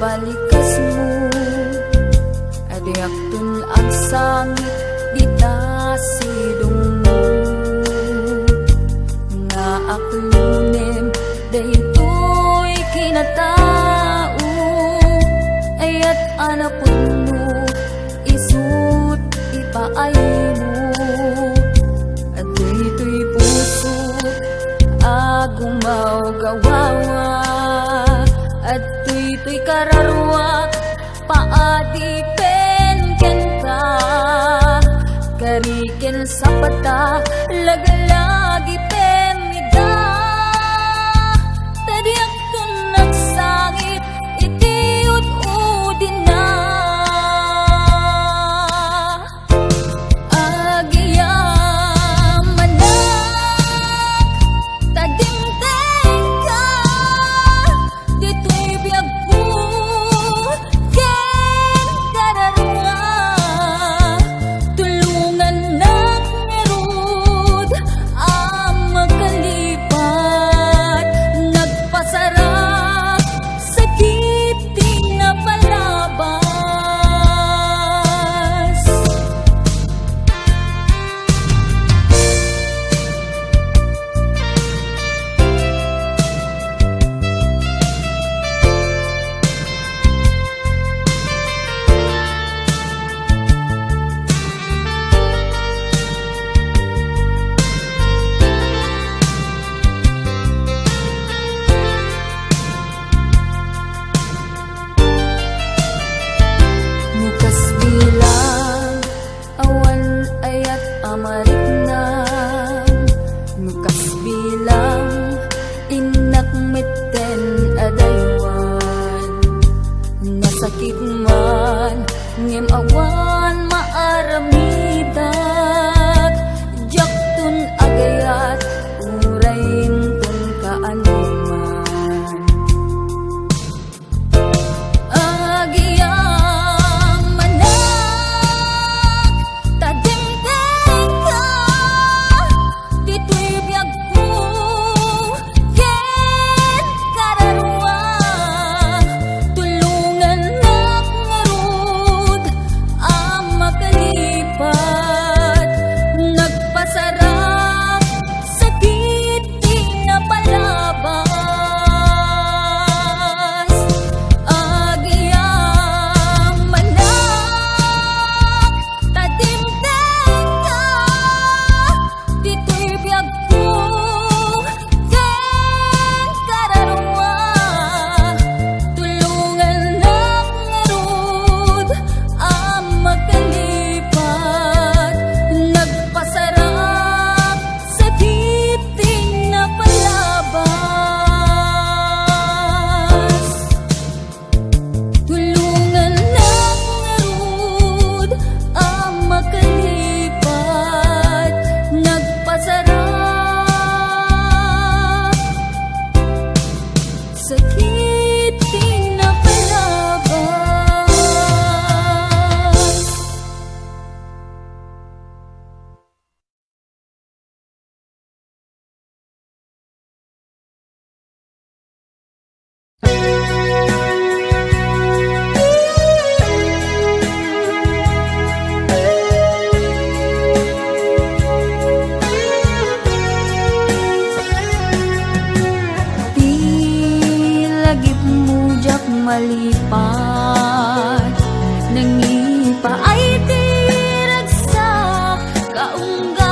balikas mo adiak tun ang sangit dita sidong mo nga aklunem daytoy kinatao ayat anapun mo isut ipaay mo at daytoy puso agumaw gawawa at tuy kararwak paadipen ken ka kariken sa pata laglagi pemida tadiak tun nagsangit itiut udin na agiyamanak tadimteng ka dito'y biyag ko ken kararwa tulungan nak ngerud ang makalipat nagpasarap sakit di napalabas mukas bilang awan ayat amarik na mukas bilang inak meten adaywan nasakit man ngem awan maaramidak jaktun agayat urain tun kaanuman agiyamanak tadimteng ka dito'y biyag ko ken kararwa tulungan nak ngarud ang makalipat nagpasarap sakit di napalabas agiyamanak tadimteng ka dito'y biyag ko ken kararwa tulungan nak ngarud ang makalipat nagpasarap sakit di napalabas tulungan nak ngarud ang makalipat nagpasarap sakit di napalabas. Di lagip mujak malipat nangipa ay diragsak kaunggat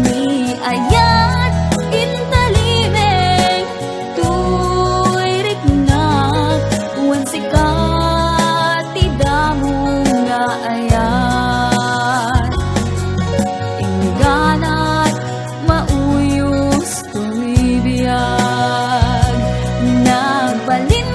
ni ayat intalimeng tuy riknak wan sikat tidamong nga ayat ingganat mauyos tumibiyag nagbalin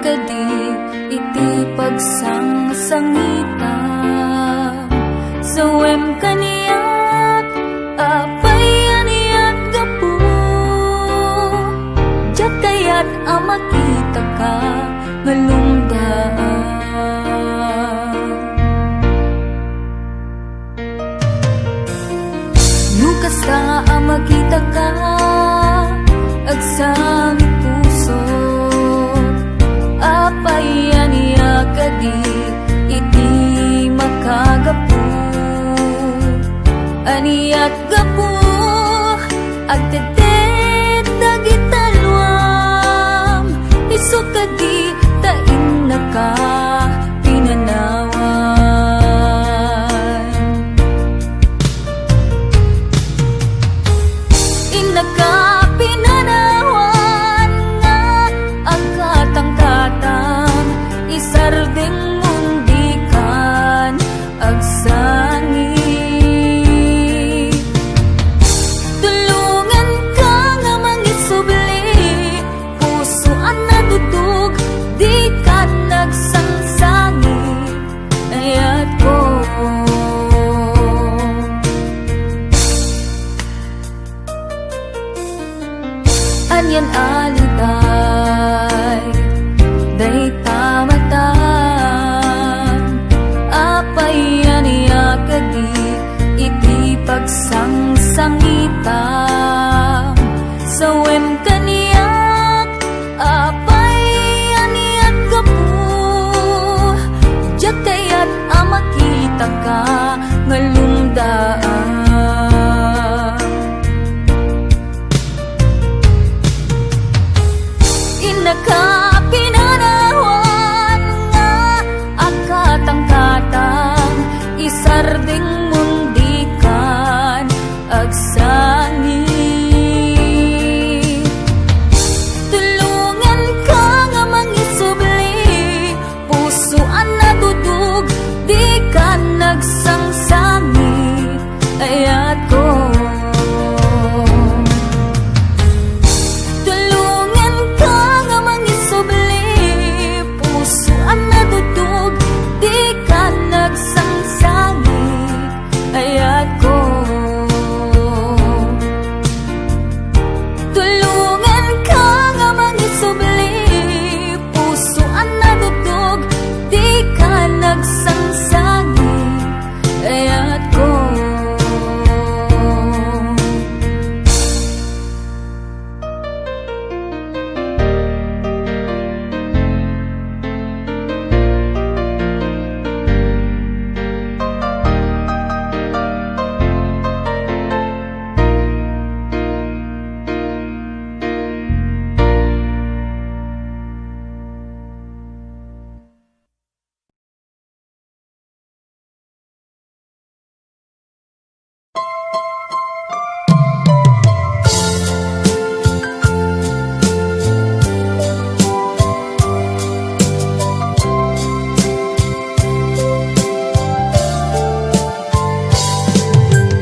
kadi iti pagsangsangita sawem kaniyak apay aniyak gapu jat kayat amakita ka ngalumdaan nukasta amakita ka agsang puso apay aniya kadi iti makagapu aniyat gapu agtetet dagitalwam isu kadi tain naka pinanawan inaka pinanawan nga agkatang-katang isardeng mundikan agsangi tulungan ka nga mangisubli pusoan na dudog di ka nagsangsangi ayat ko anyan aliday day tamatan apay aniya kadi iti pagsangsangita sawem kaniyak apay aniyak gapu jat kayat amakita ka ngalumdaan inaka pinanawan nga agkatang-katang isardeng mundikan agsangi tulungan ka nga mangisubli pusoan na dudog di ka nagsangsangi ayat ko tulungan ka nga mangisubli pusoan na dudog di ka nagsangsangi ayat ko tulungan ka nga mangisubli pusoan na dudog di ka nagsangsangi ayat ko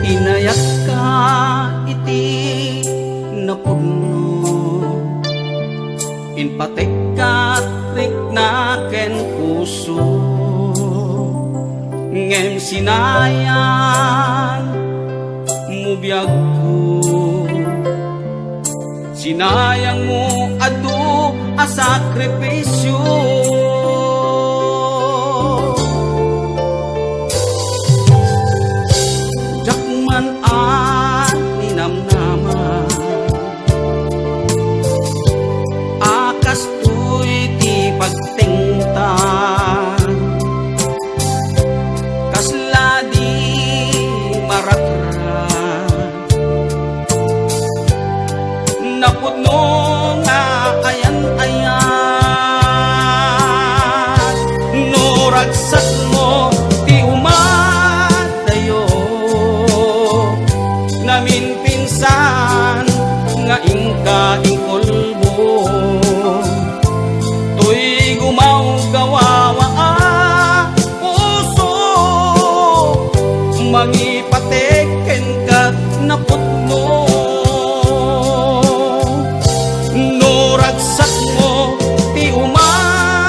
Inayak ka iti napudno inpatek ka rikna ken puso ngem sinayan mubiyag ko sinayang mo adu a sakripisyo jakman at ninamnaman akas tuy ti pagtingtan kasla di maratran napudno nga ayan-ayan no ragsak mo ti umadayo namin pinsan nga ingka ingkolbo tuy gumaw gawawa puso mangipateken ka napudno no ragsak mo ti umadayo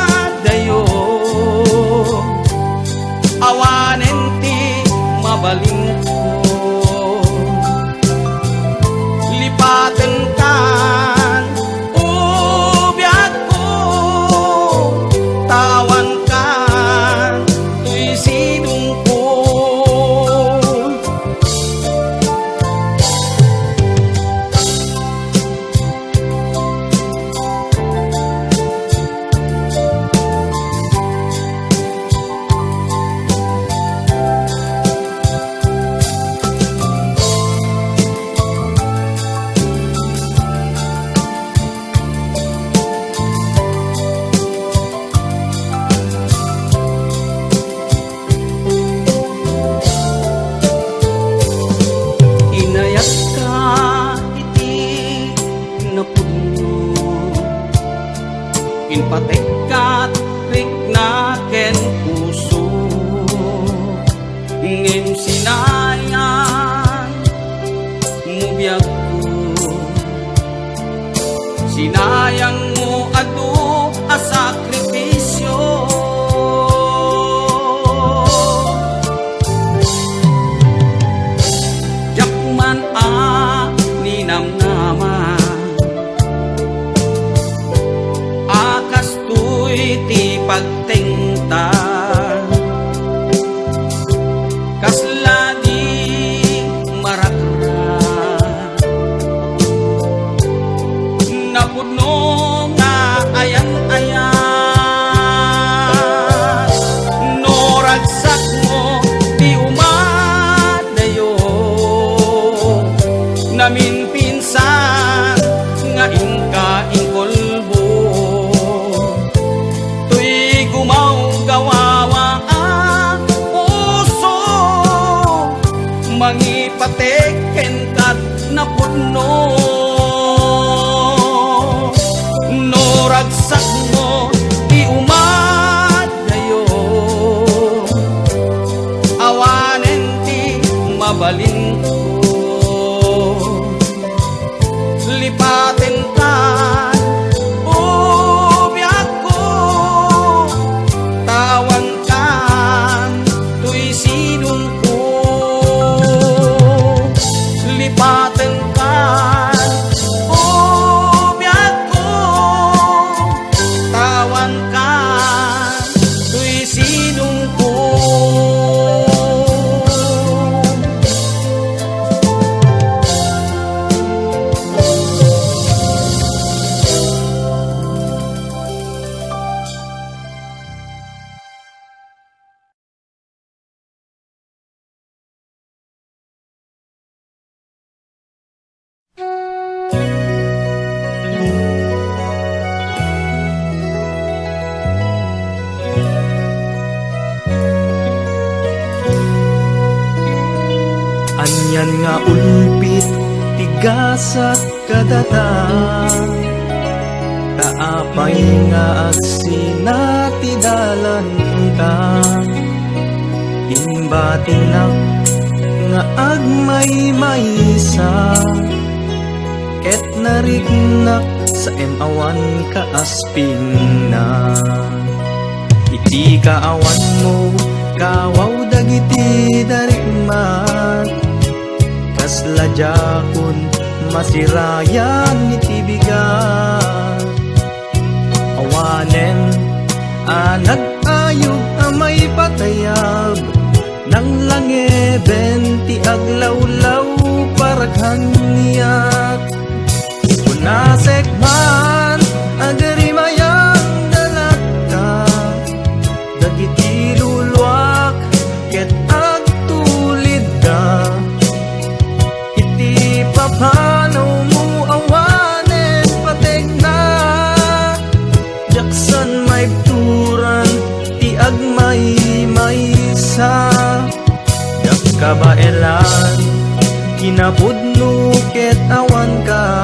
Inpatekat rik na ken puso ngem sinayan mubiyag ko. Sinayang mo adu a sakripisyo, jakman a ninamnama akas tuy ti pagtengta kaslani marakra napudno nga ayan-ayan no ragsak mo di umadayo namin pinsan nga ingka ingkolbo tuy gumaw gawawa ang puso mangipatek kenkat na puno no ragsak mo di umadayo awanen ti mabalin ko lipaten kan ubyak ko tawan kan tuy sidong ko lipaten kan ubyak ko tawan kan tuy sidong ko. Anyan nga ulpit tigasat kadata kaapay nga agsinatidalan ka imbatinak nga agmay-maysa ket narignak sa emawan kaasping na iti kaawan mo kawaw dagiti darigmat kasladjakon masirayan iti bigat awanen anag ayog amay patayab nang langeben ti aglawlaw paraghan niyak punasek man agarimayang dalagka dagiti luluak ket agtulid da iti papanaw mo awanen patek na jaksan may turan ti agmay-maysa yak kabaelan kinapudno ket awan ka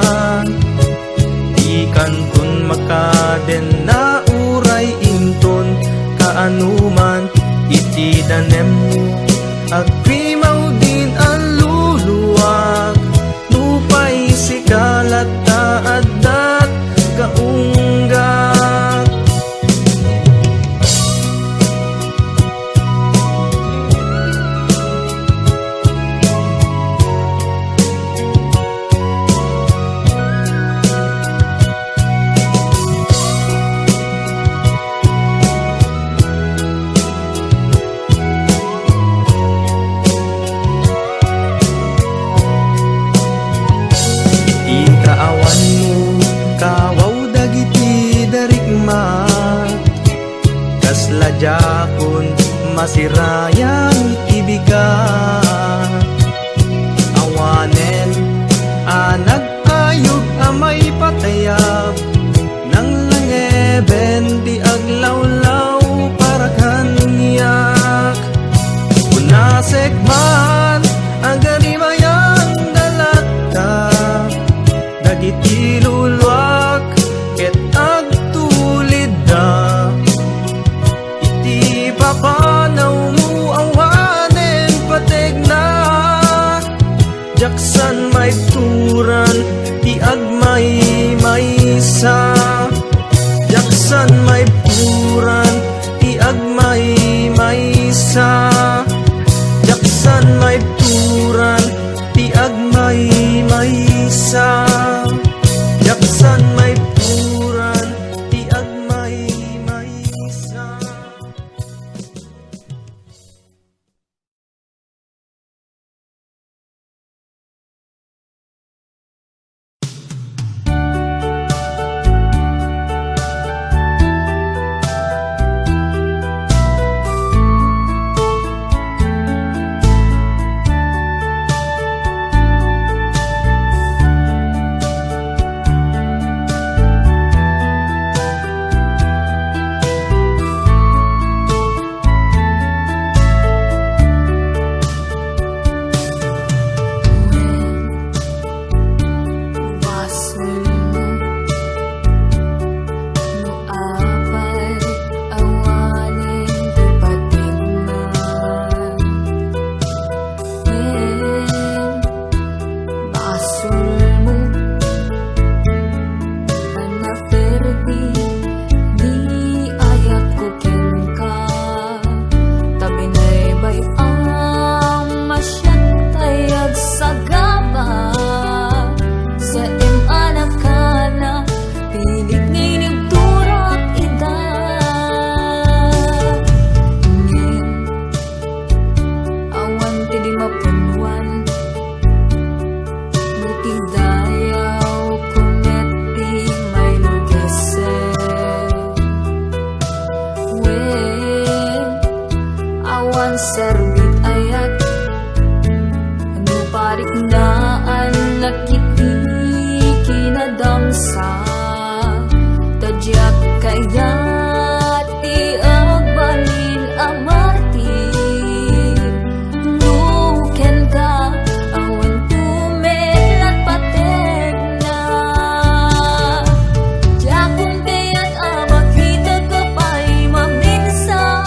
ikan kun makaden na uray inton kaanuman iti danem mo agprimaw din ang luluwag nupay sikalat taadat kaunggat ikaawan mo kawaw dagiti darigmat kasladjakon masirayan ibigat awanen anag ayog amay patayab nang langeben di aglawlaw paraghan niyak punasek man agarimayang dalagka dagiti luluak ket agtulid may puran ti agmay maysa. Jaksan may puran ti agmay maysa. Jaksan may puran ti agmay maysa. Serbit ayat anu pariknaan nakiti kinadamsa tadyak kayat ti agbalin amarti nuken ka awan tumelat patek na jakong kayat amakita ka pa'y maminsan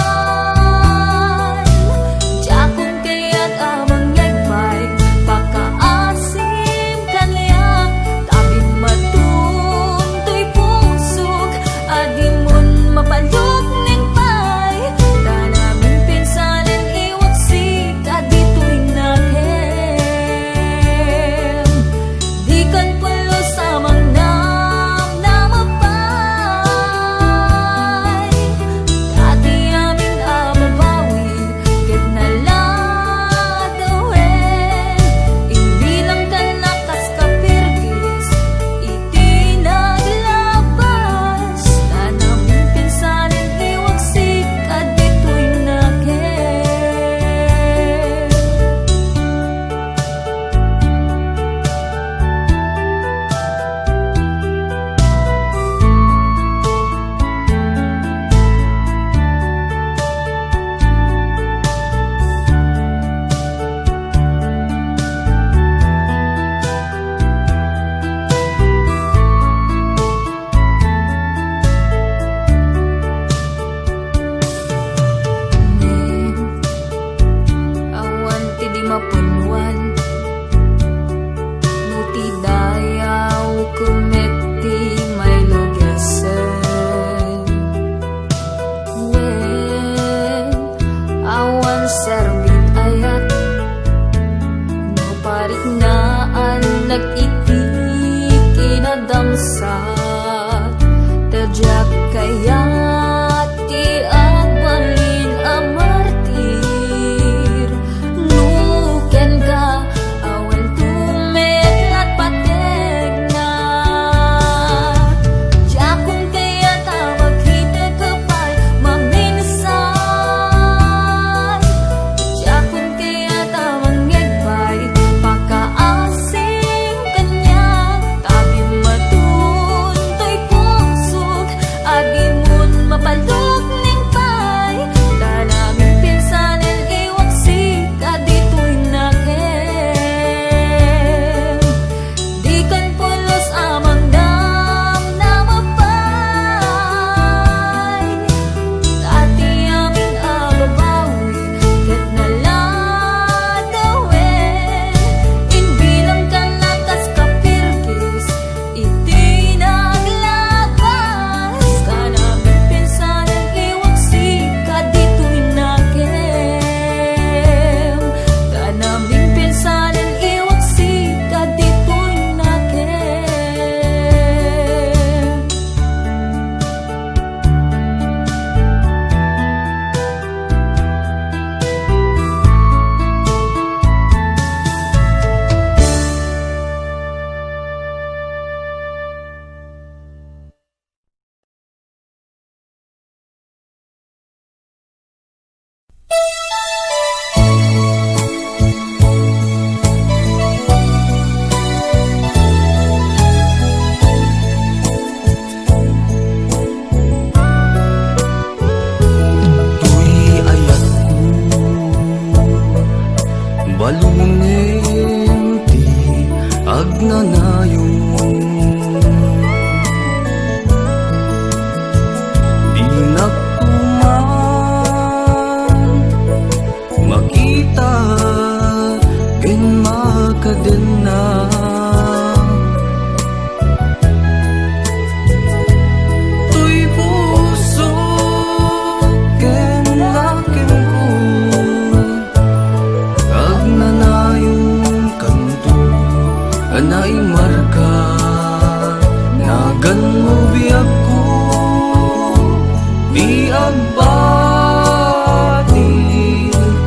di agbati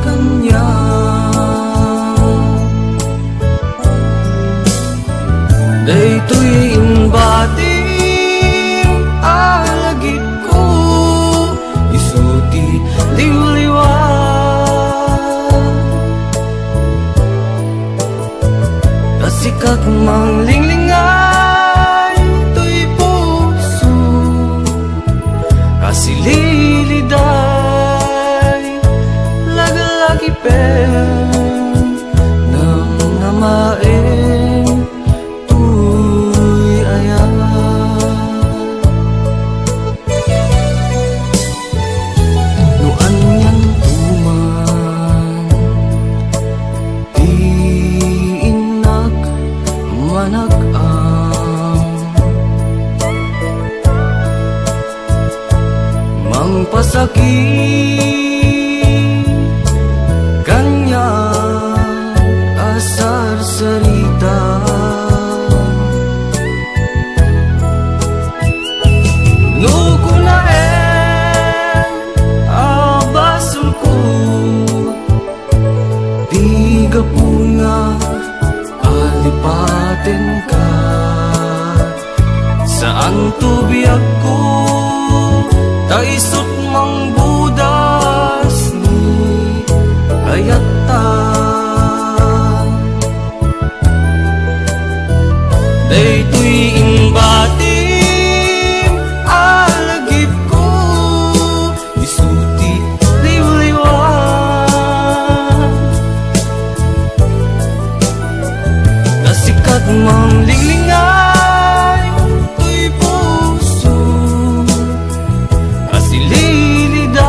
kanya. Daytoy imbati alagip ko, isuti liwliwa. Sikat mang linglingay to'y puso, kasililiday lagalagi pen nang namaeng tuy ayan. Nuan yan tuman di inak manag-ang mangpasakit kanya asar sarita. Nuko na abasul ko, di gapuna alipatin ka. Saan tubiyag ko taisot mang budas ni ayata. Daytoy imbatim alagip ko, isuti liwliwa. Nasikat mang linglingay to'y puso, kasililiday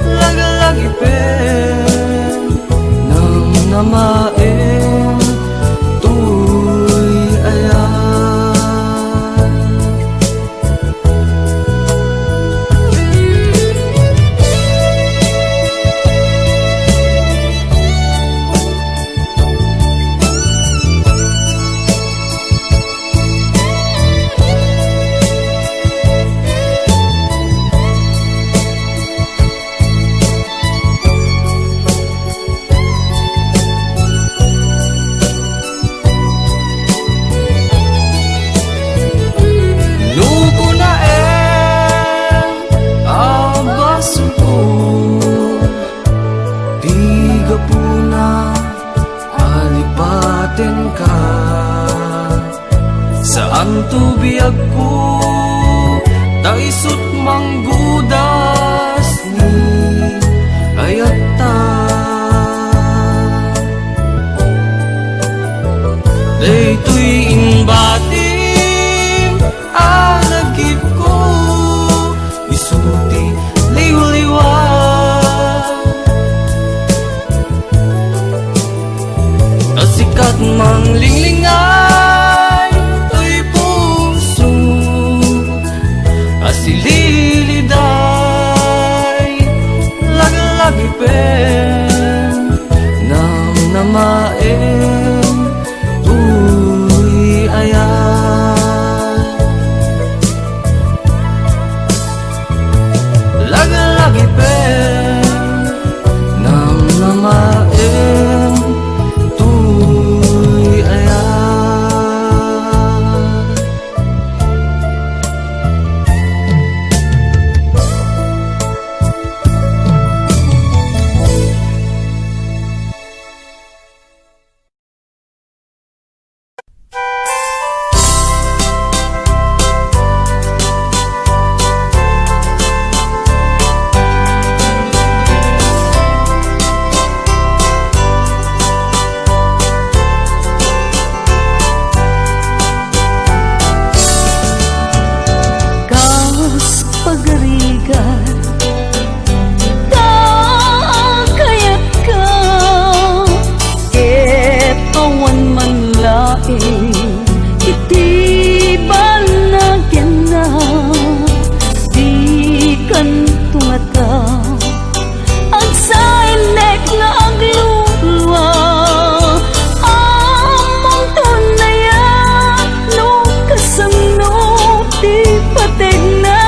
lagalagi pen nang namaeng tuy ayan. Nuko na abasul ko, di gapuna alipatin ka. Saan tubiyag ko taisot manggudas ni ayata. Daytoy imbatim alagip ko, isuti liwliwa. Nasikat mang linglingay to'y puso, kasililiday lagalagi pen nang namaeng tuy ayan. Lagalagi pen nang namaeng tuy ayan. patig na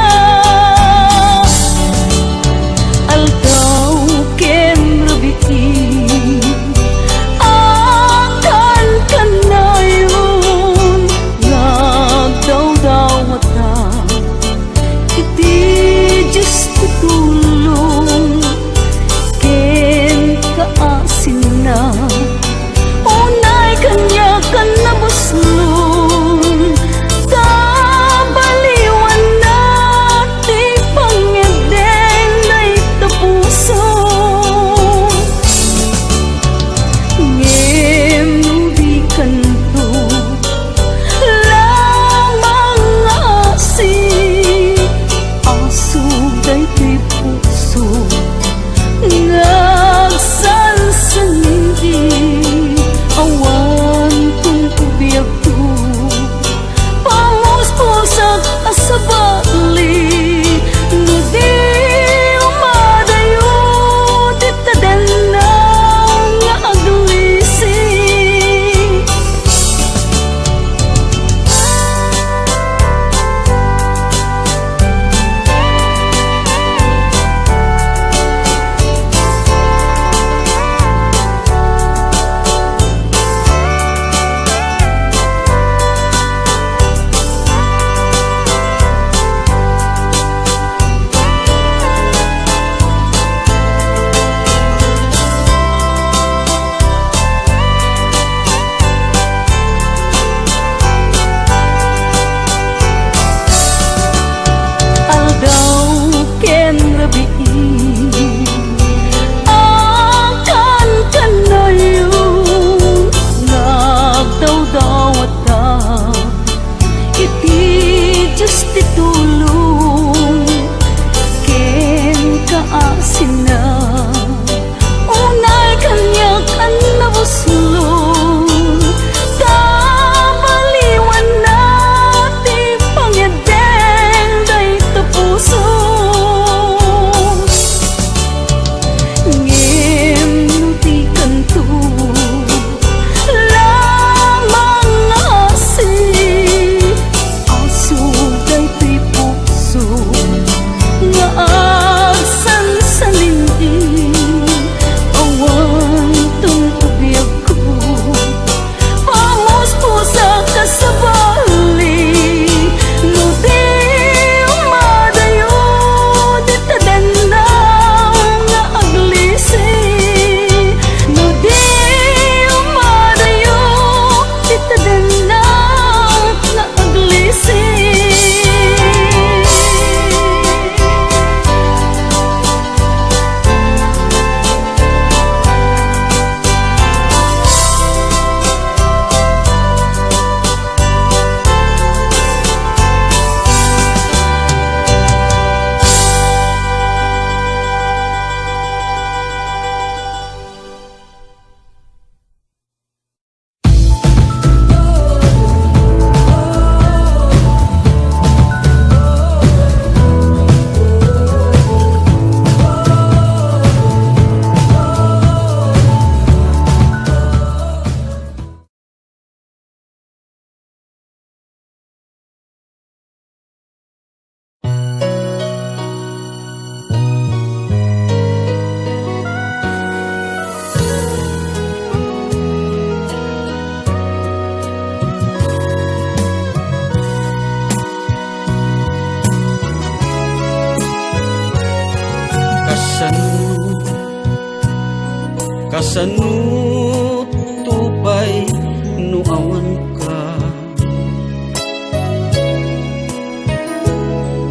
kasanut tupay nuawan ka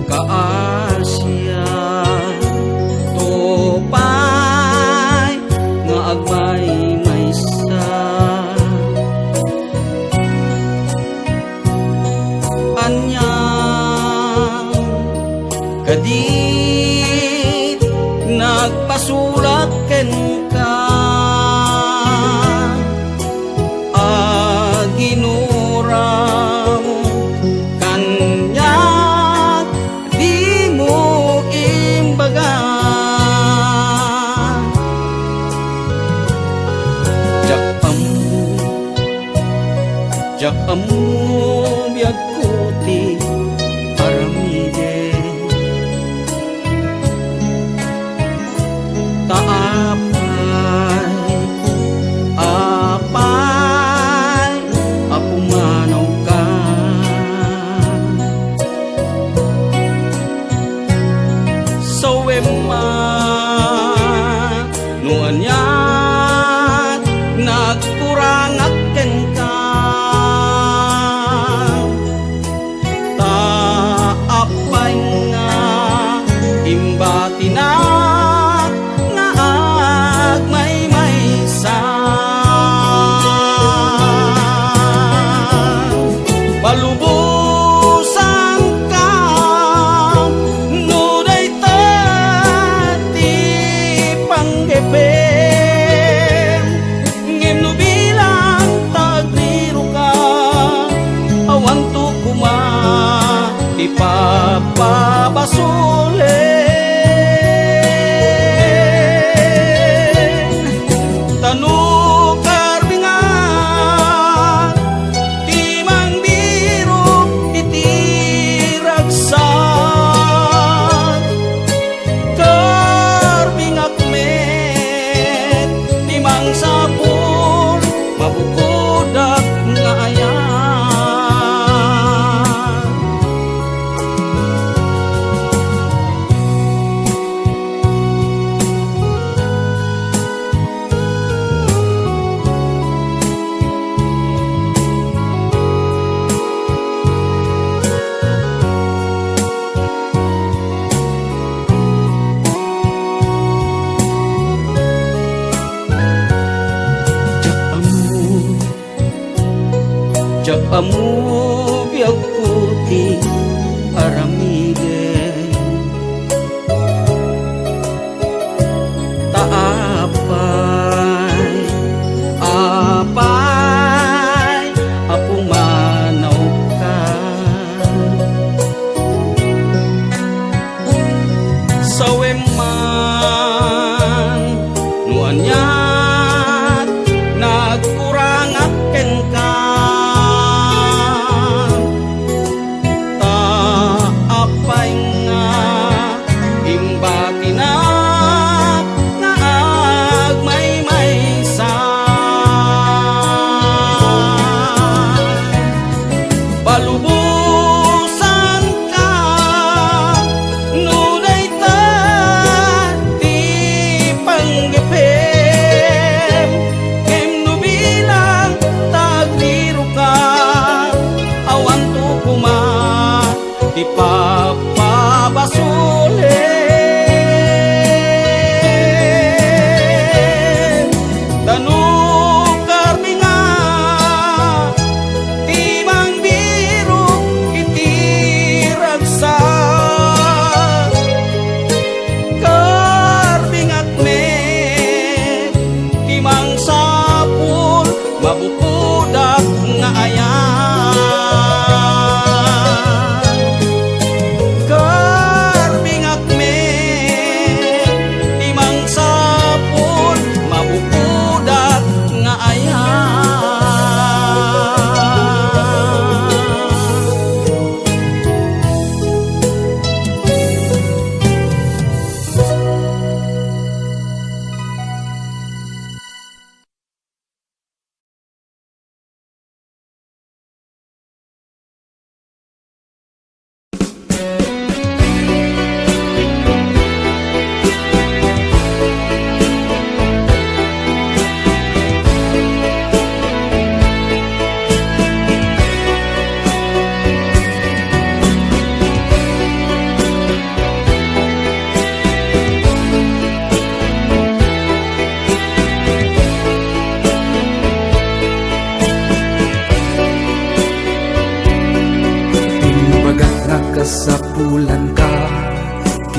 kaasya tupay nga agmay maysa anyang kadit nagpasulat ken ka aginuram kanyang di mo imbaga jak amu biag kuti aramide taapay apay apumanaw ka sawema nuanyat nagkurangak ken ka taapay nga imbati na palubusan ka nuday tati panggepem ngem no bilang tagliro ka awan to kuma ipapabasule sabon mabukudak nga ayan jak amu biag kuti aramide taapay apay apumanaw ka saweman nuanyat nagkurangak ken ka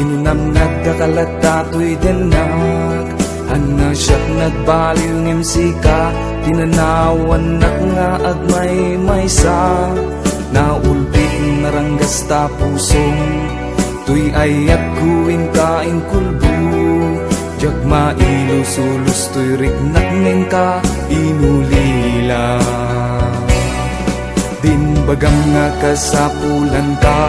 Kinunam nagkakalata to'y denak Ana siyak nagbaliw ngem sika Tinanawan nak nga agmay maysa Naulpit naranggas ta pusong Tuy ayat kuing kaing kulbu Jag mailusulus to'y rignak ngeng ka inulila Din bagam nga kasapulan ka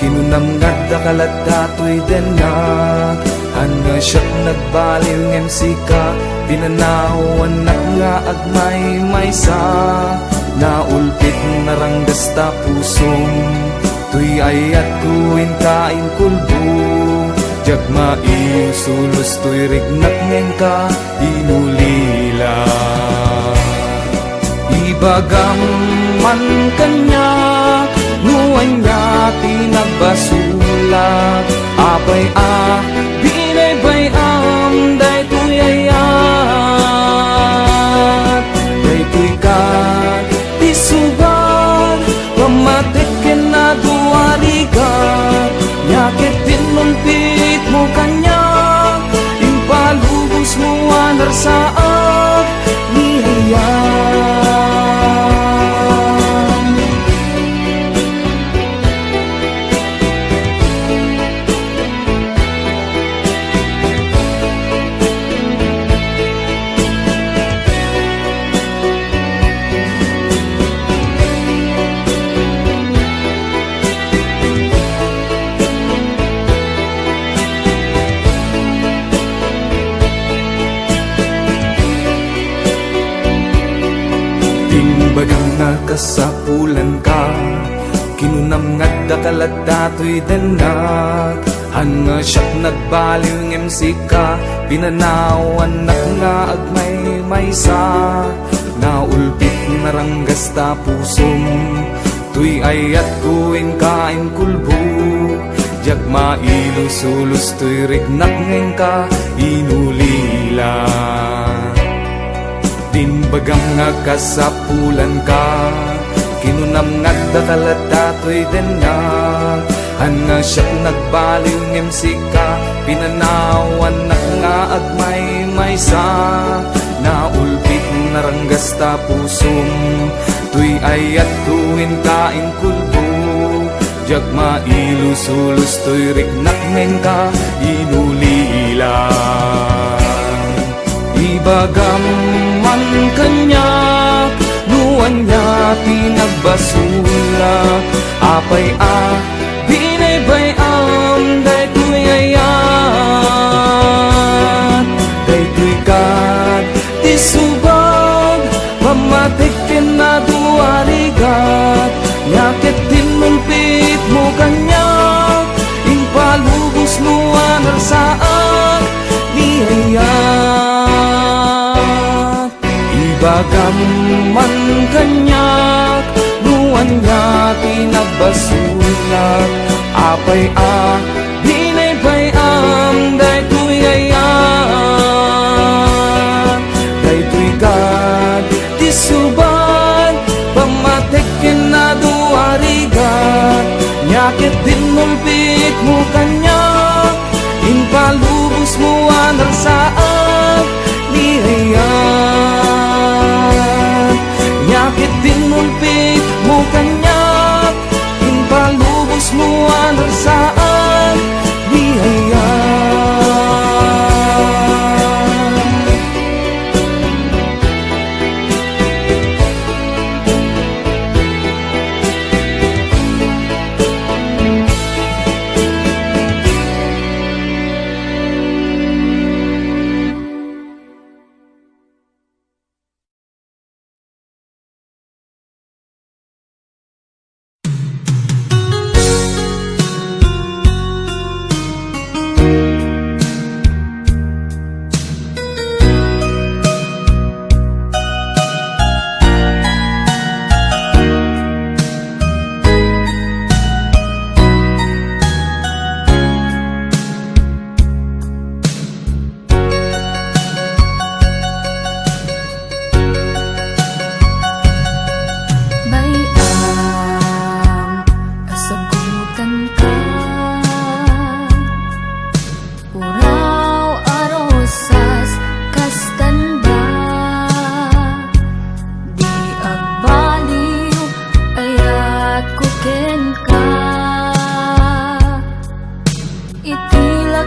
Kinunam nga dakalata to'y denak Ana siyak nagbaliw ngem sika Pinanawan nak nga agmay maysa Naulpit naranggas ta pusong Tuy ayat kuin kain kulbu Jag maiusulos to'y rignak ngeng ka inulila Ibagam man kanya Nuwan niya tinagbasulat Apay binay day tuy ayat Day tuy ka tisugan Pamatik na duwarigat Yakit tinumpit mo kanya Impalubos mo anar saat nihayat Bagang nakasapulan ka Kinunam nga dakalata to'y denak Hanga siyak nagbaliw ngem sika Pinanawan nak nga agmay maysa Naulpit naranggas ta pusong Tuy ayat kuin kain kulbu Jag mailusulus to'y rignak ngeng ka inulila Din bagam nga kasapulan ka Kinunam nga dakalata to'y denak Hanga siyak nagbaliw ngem sika Pinanawan nak nga agmay maysa Naulpit naranggas ta pusong Tuy ayat kuin kain kulbu Jag mailusulos to'y rignak ngeng ka inulila Ibagam man kanya Nuwan niya tinagbasulat Apay binay day tuy ayat Day tuy kat tisubag Pamatik na duwarigat Yakit tinumpit mo kanya Impalubos mo anar saat nihayat Ibagam man kanya Nuwan niya tinagbasulat Apay binay day tuy ayat Day tuy kat tisuban Pamatik na duwarigat Yakit tinumpit mo kanya Impalubos mo anar saat nihayat Yakit tinumpit mo kanya Impalubos mo anar saat nihayat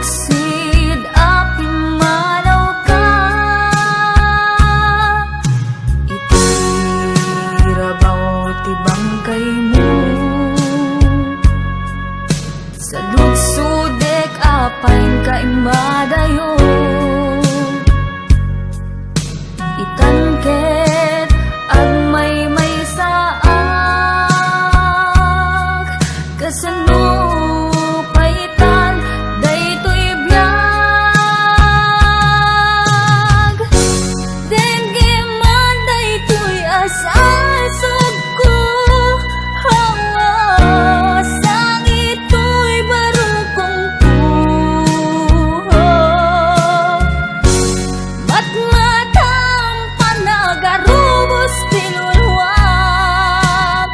Nagsid api malaw ka, itirabaw ti bangkay mo. Sa lugsudek apain ka imadayo, itangket agmay may saak, kasano paitan daytoy biag. Dengge man daytoy asasog ko, hawa sang ito'y barukong puho. Ba't matang panagarubos tinulwak,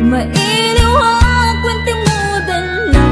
mailiwag kwente mudan na.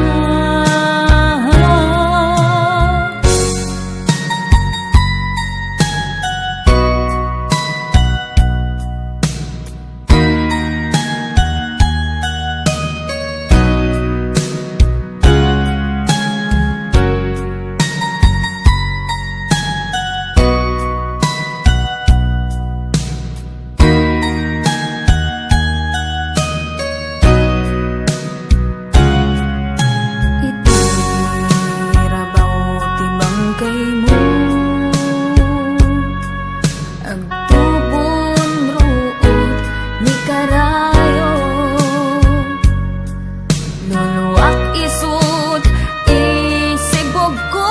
Itirabaw ti bangkay mo, agtubon ruot ni karayo, luluwak isut isibog ko,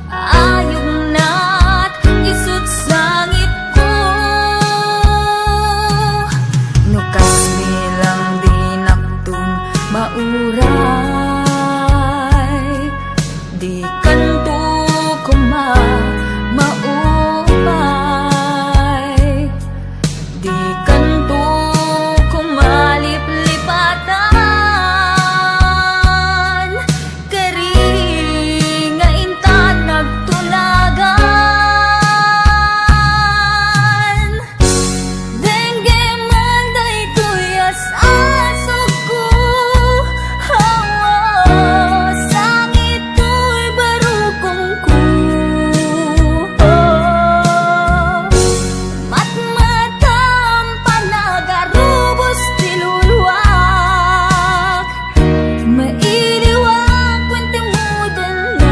ayog na't isut sangit ko. Nukas bilang dinaktun mauray, di kanto maupay, di kanto kumaliplipatan, kari nga intan nagtulagan. Dengge man daytoy asasog ko, hawa sang ito'y barukong kuho. Matmatam panagarubos tilulwak, mailiwag kwente mudan na.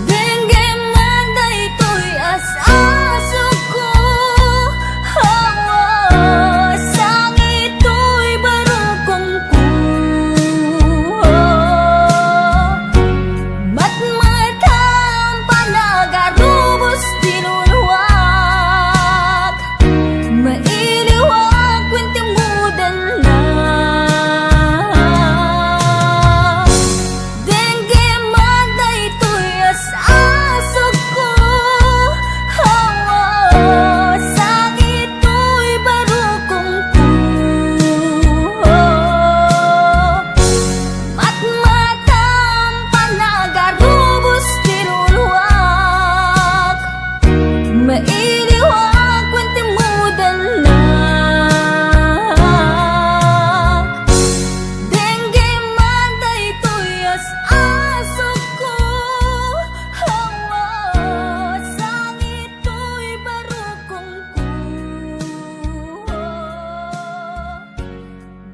Dengge man daytoy asasog ko, hawa sang ito'y barukong kuho. Matmatam panagarubos tinulwak, mailiwag kwente mudan na. Dengge man daytoy asasog ko, hawa sang ito'y barukong kuho. Matmatam panagarubos tinulwak, mailiwag kwente mudan na. Dengge man daytoy asasog ko, hawa sang ito'y barukong kuho.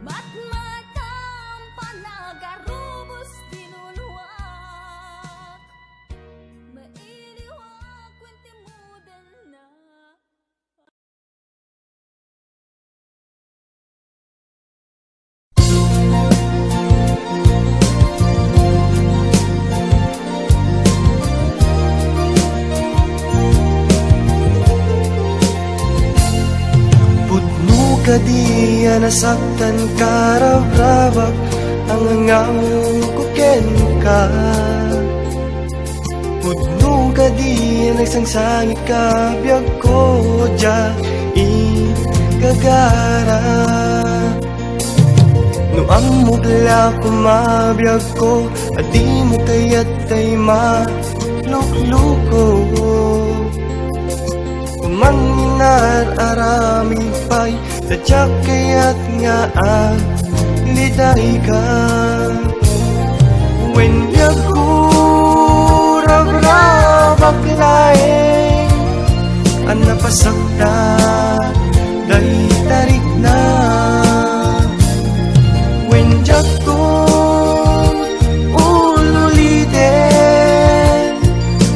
Matmatam panagarubos tinulwak, mailiwag kwente mudan na. Putno ka di nasaktan karabrabak, ang angaw ko ken ka. Putno ka di nagsangsangit ka, biyag ko dya igagara. No ang mugla ko mabiyag ko, at di mo kayat ay malukluko. Manginar arami pa'y Sadyak kaya't nga liday ka. When yakurab-rabak laeng ang napasakta dahil tarik na. When yakong ululitin,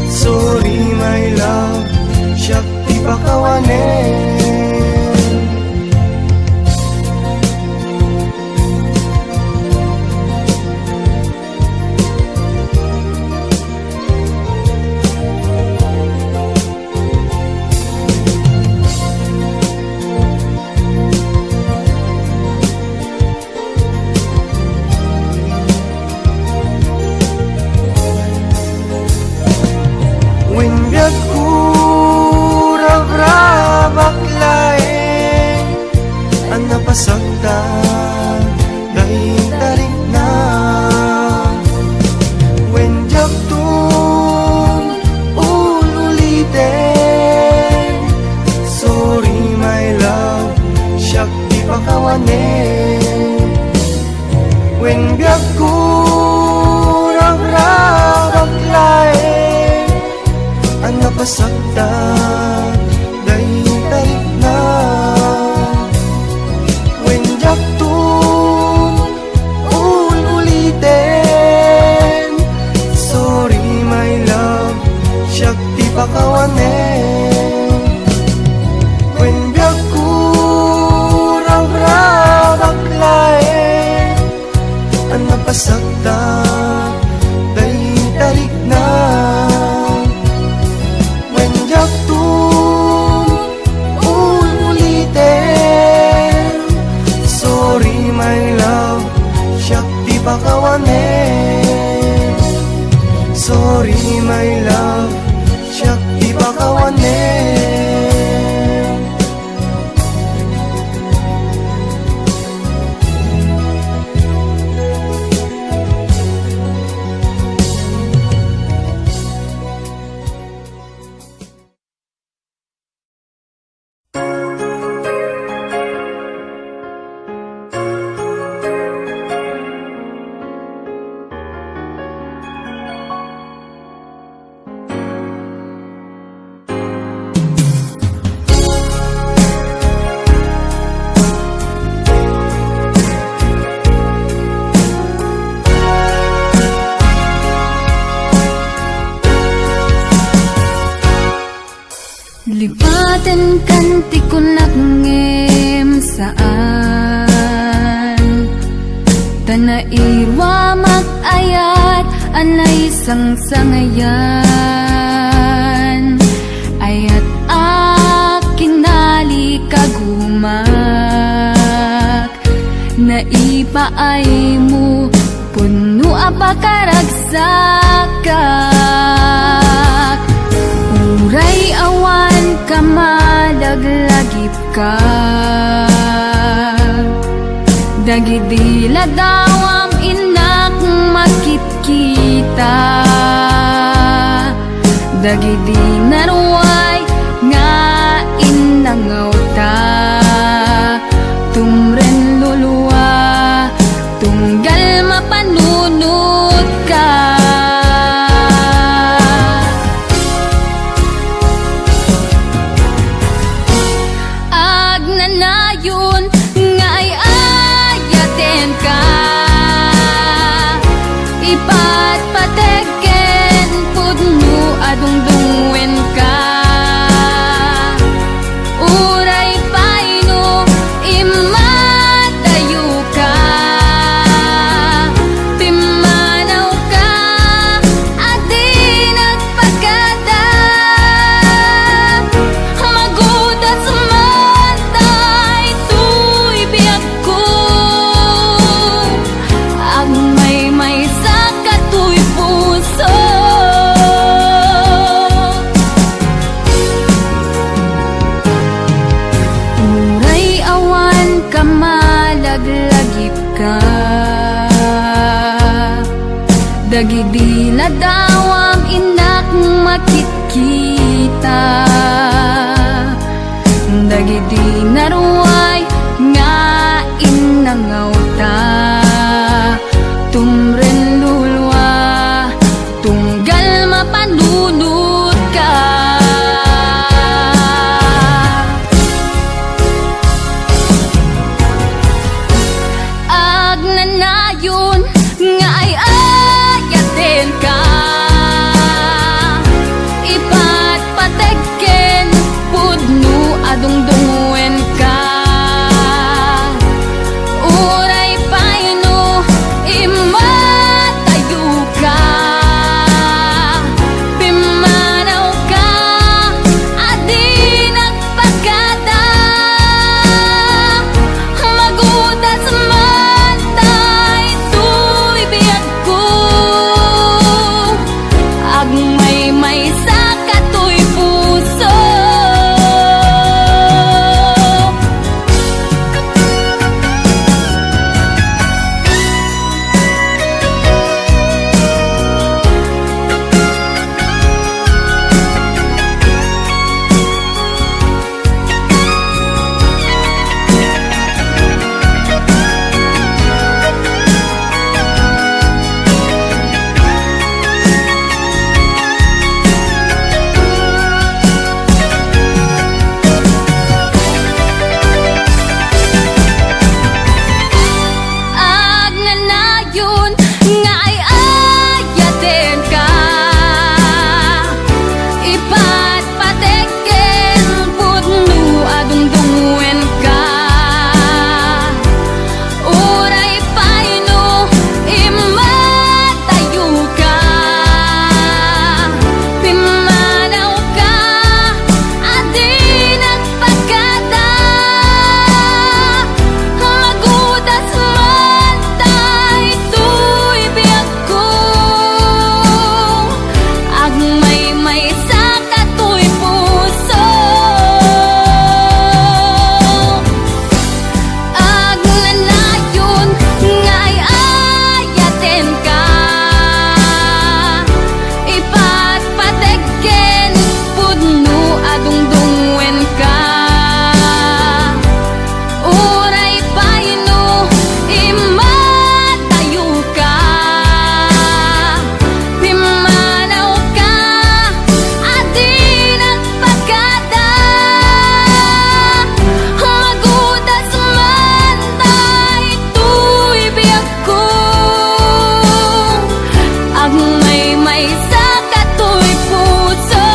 sorry my love, siyak di pakawanin. Napasakta dahil tarik na. When yaktong ululitin, sorry my love, siyak di pakawanin. When yakurang-rabak laeng ang napasakta dahil tarik na. Pakawanin. When yakurang-rabak laeng ang napasakta dahil tarik na. When yaktong ulitin, sorry my love, siyak di pakawanin. Sorry my love, siyak di pakawanin. Lipaten kanti ko nagngem saan Tanairwa mag-ayat anay sang-sangayan Ayat akin nali kagumak Naipaay mo puno apakaragsakak Uray awan ka madaglagip ka Dagidila dawam inak makit-kita Dagidi naruay nga inangaw ta Tumren luluwa tunggal mapanunod ka Agnanayon nga ay ayaten ka Ipatpategen pudno adungdungwen ka Uray paino imatayo ka Timanaw ka at di nagpagkada Magudas man tay tuy biyak ko Ang may sa katuy puso Uray awan ka malaglagip ka Dagidi na dawam inak makit-kita Dagidi naruay nangauta tumren lulwa tunggal mapanunod ka. Agnanayon nga ay ayaten ka, ipat pateken pudno adungdungwen ka. Uray paino imatayo ka, pimanaw ka adi nagpagkada, magudas man tay tuy biyag ko, agmay sa katoy puso. Agnanayon nga ay ayaten ka, ipat pateken pudno adungdungwen ka. Uray paino imatayo ka, pimanaw ka adi nagpagkada, magudas man tay tuy biyag ko, agmay sa katoy puso. Agnanayon nga ay ayaten ka, ipat pateken pudno adungdungwen ka. Uray paino imatayo ka, pimanaw ka adi nagpagkada, magudas man tay tuy biyag ko, agmay sa katoy puso.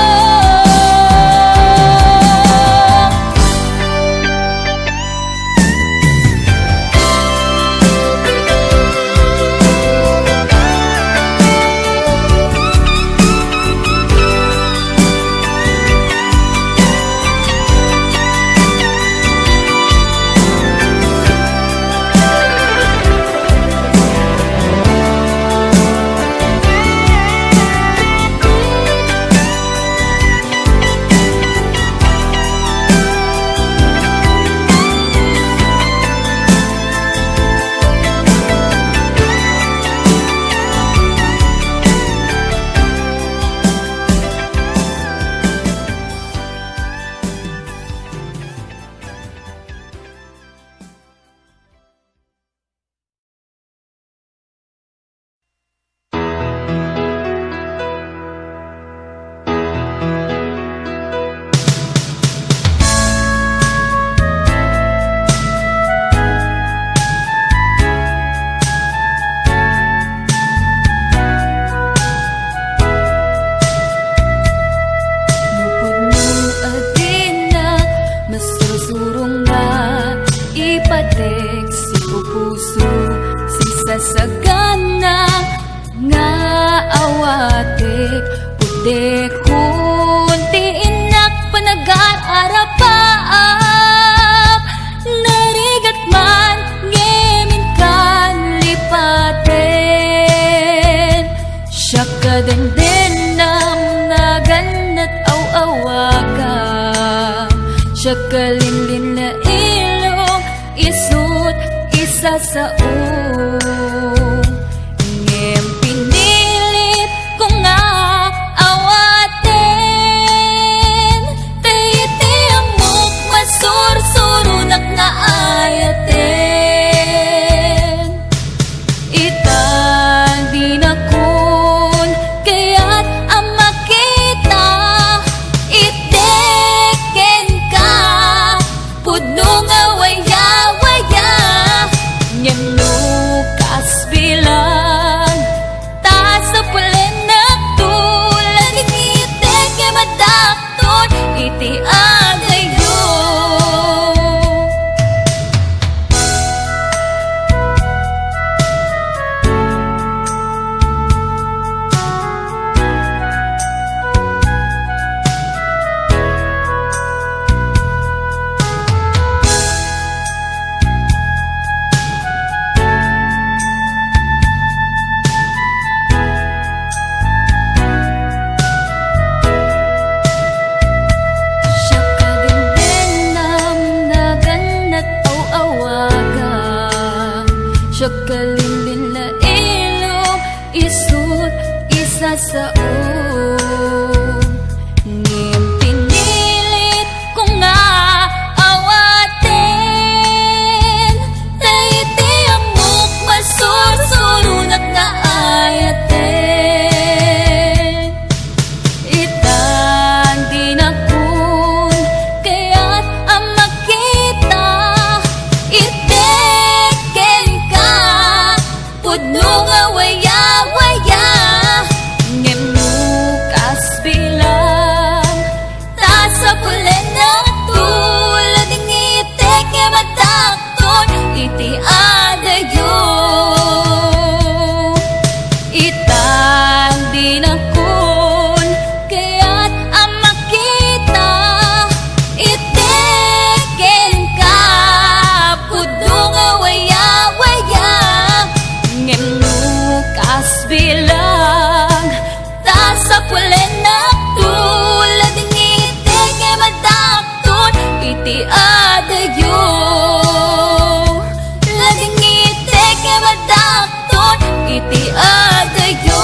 Sasagana nga awatek putek kunti inak panag-aarapaap narigat man ngemin kan lipaten siya kadendendam naganat aw-awaka siya kalinlin na ilong isut isa sa ngem pinilit ko nga awaten tayti amok masursurunak nga ayaten Siya kalilin na ilong isut isa sa ngim pinilit ko nga awatin taiti amok masursurunat na ayatin itan di na kun kaya't ang makita iteken ka pudno nga waya-waya ngem nukas bilang tasa pulen na tulad ng iteke matakton iti adayo itang di na kun kaya't ang makita iteken ka pudno nga waya-waya ngem nukas bilang tasa pulen na tulad ng iteke matakton iti adayo lading iteke matakton iti adayo.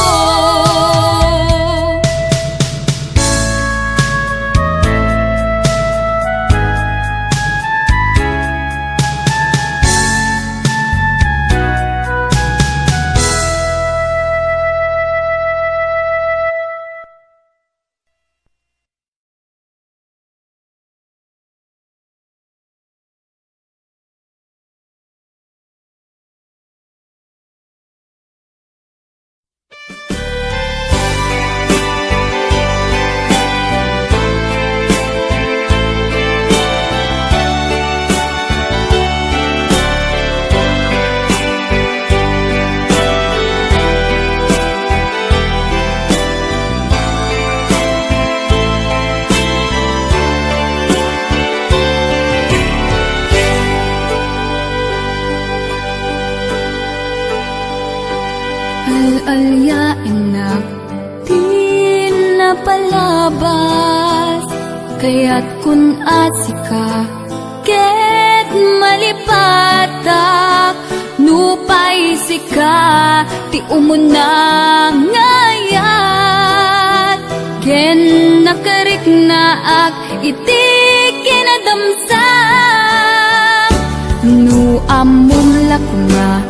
Al-alyain na di na palabas kaya't kun asika ket malipatak nupay sika ti umuna ngayat ken nakarik naak iti kinadamsak nu amum lakuna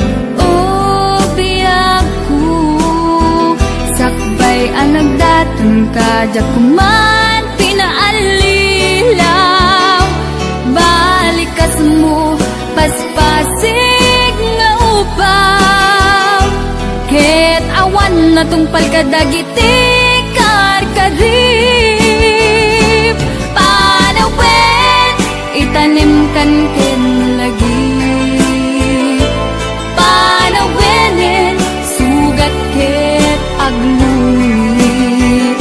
sakbay ang nagdatan ka diyak kuman pinaalilaw balikas mo paspasig nga upaw ket awan na tungpal ka dagiti karkarip panawen itanim kan ken lagi panawenen sugat ket agluit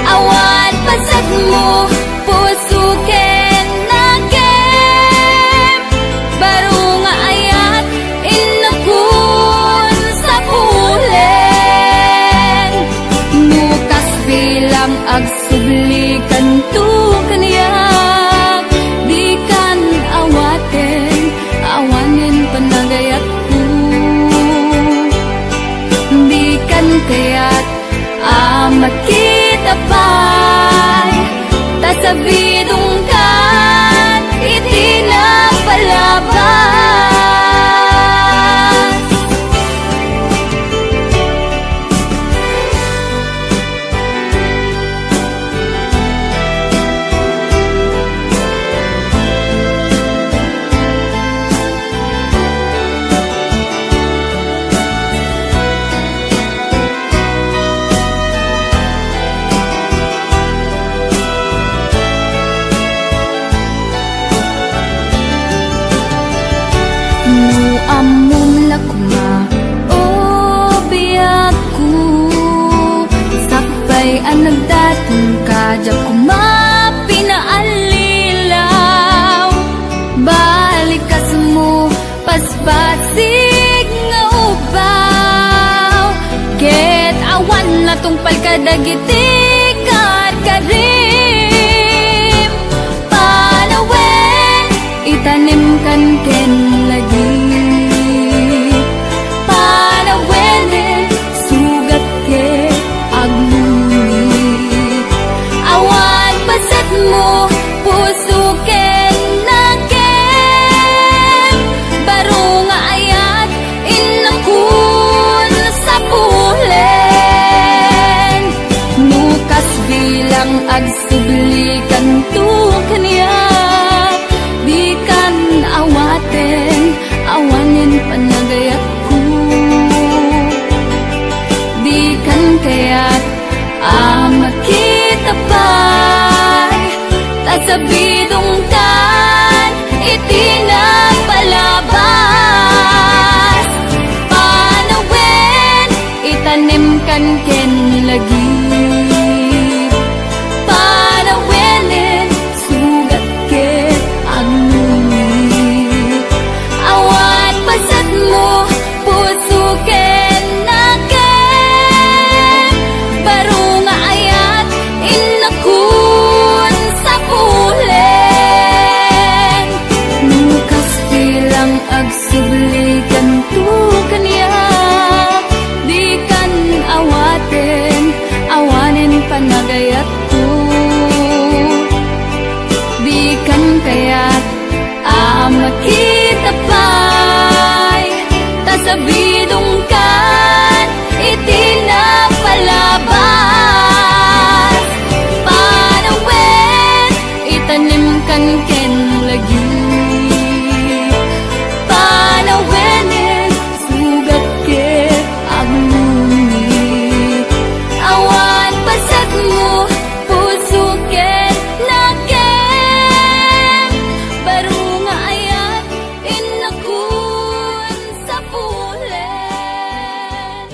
awan pasag mo pusuken nakem baro nga ayat inakun sa pulen nukas bilang agsublikan tu kaniyak di kan awaten awanin panagayat ko di kan kaya't makita pa'y tasabidong kan iti napalabas amum lakuma o biyaku sakbay ang nagdatong ka diyak kuma pinaalilaw balikas mo paspasig nga ubaw ket awan na tungpal ka dagiti karkarim panawen itanim kan ken lagi agsubli kanto kaniya. Di kan awaten, awanen panagayat ko. Di kan kaya't makita pa'y tasabidong kan iti na palabas. Panawin itanim kan ken lagi. Panawinin sugat ket aglumi. Awan pasat mo puso ket naken. Baru nga ayat inakun sa pulen.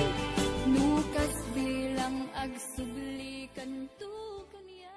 Nukas bilang agsubli kanto kaniya.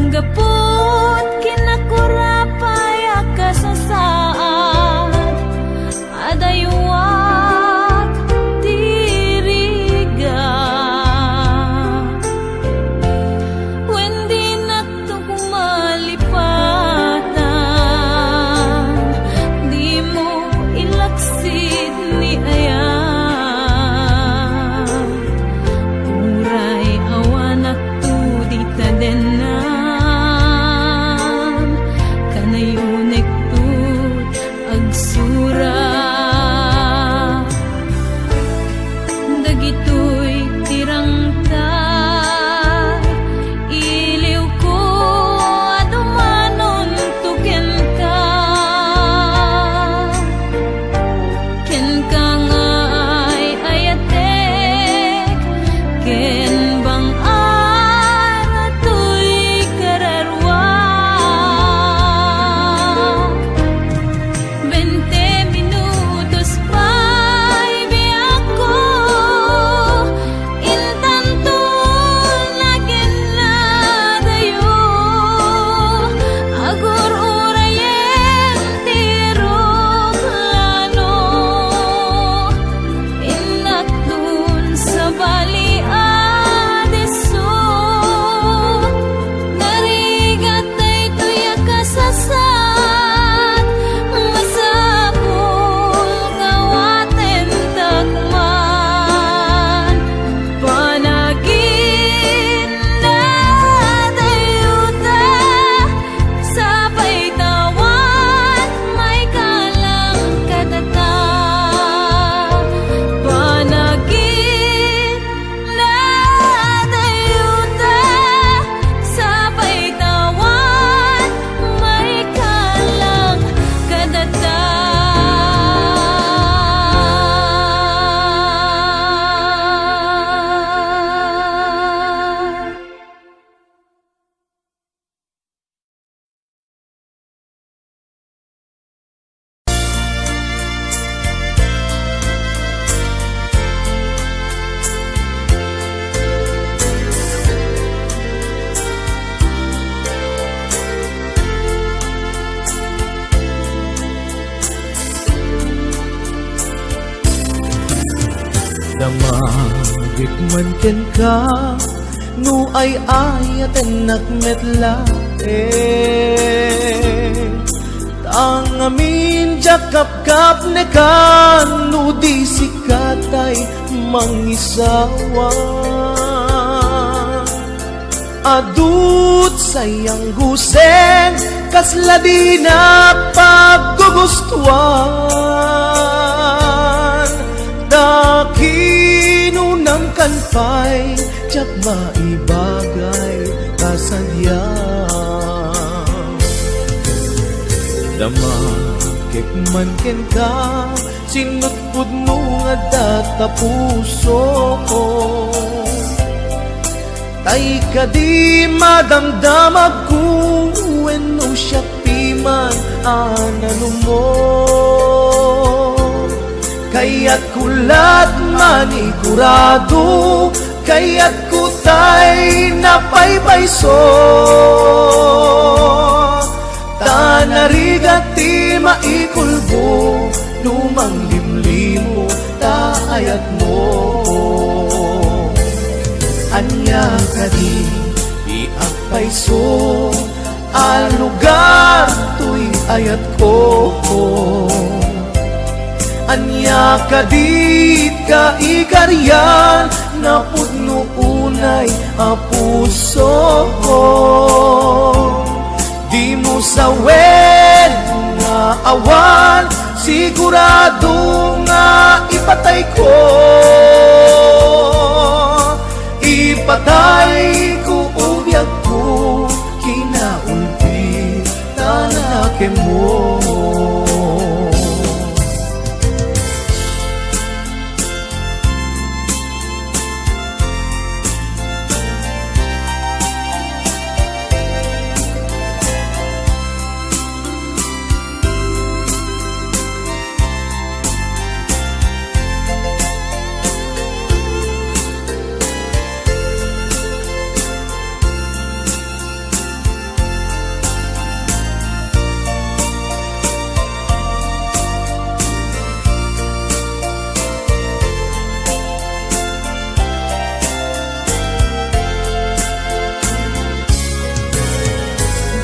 Gapot kinakurapay akasasaad adayuak diriga Damagit man ken ka no ay ayaten nakmetla Tang amin jakap kap ne kan no di sikatay mangisawa Adut sayang gusen kasla di na paggugustuhan Dakinunang kanpay Tiyak maibagay kasadyang Damakik man ken ka Sinutpud mo nga data puso ko Tay ka di madamdamag ko Weno siya piman anano mo Kaya't kulat manigurado Kaya't kutay napaypayso Tanarigat ti maikulbo Lumang limlimo taayat mo Anya ka di iapayso Al lugar tuy ayat ko Anya ka di ka ikaryan Na pudno unay a puso ko Di mo sawen nga awan Sigurado nga ipatay ko Ipatay ko ubiyag ko Kinaulpi tanake mo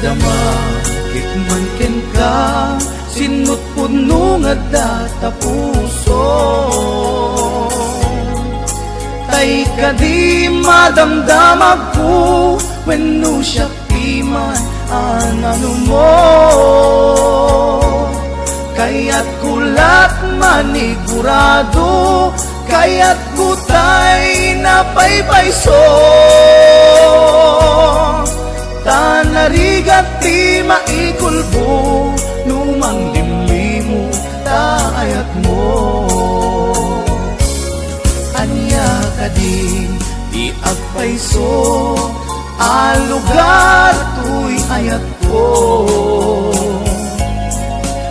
Damakit man ken ka Sinutpud no nga data puso Tay ka di madamdamag ko Weno siya piman anano mo Kaya't kulat manigurado Kaya't kutay napaypayso Tanarigat ti maikulbo Lumang limlimo taayat mo Anya ka di agpayso Al lugar tuy ayat ko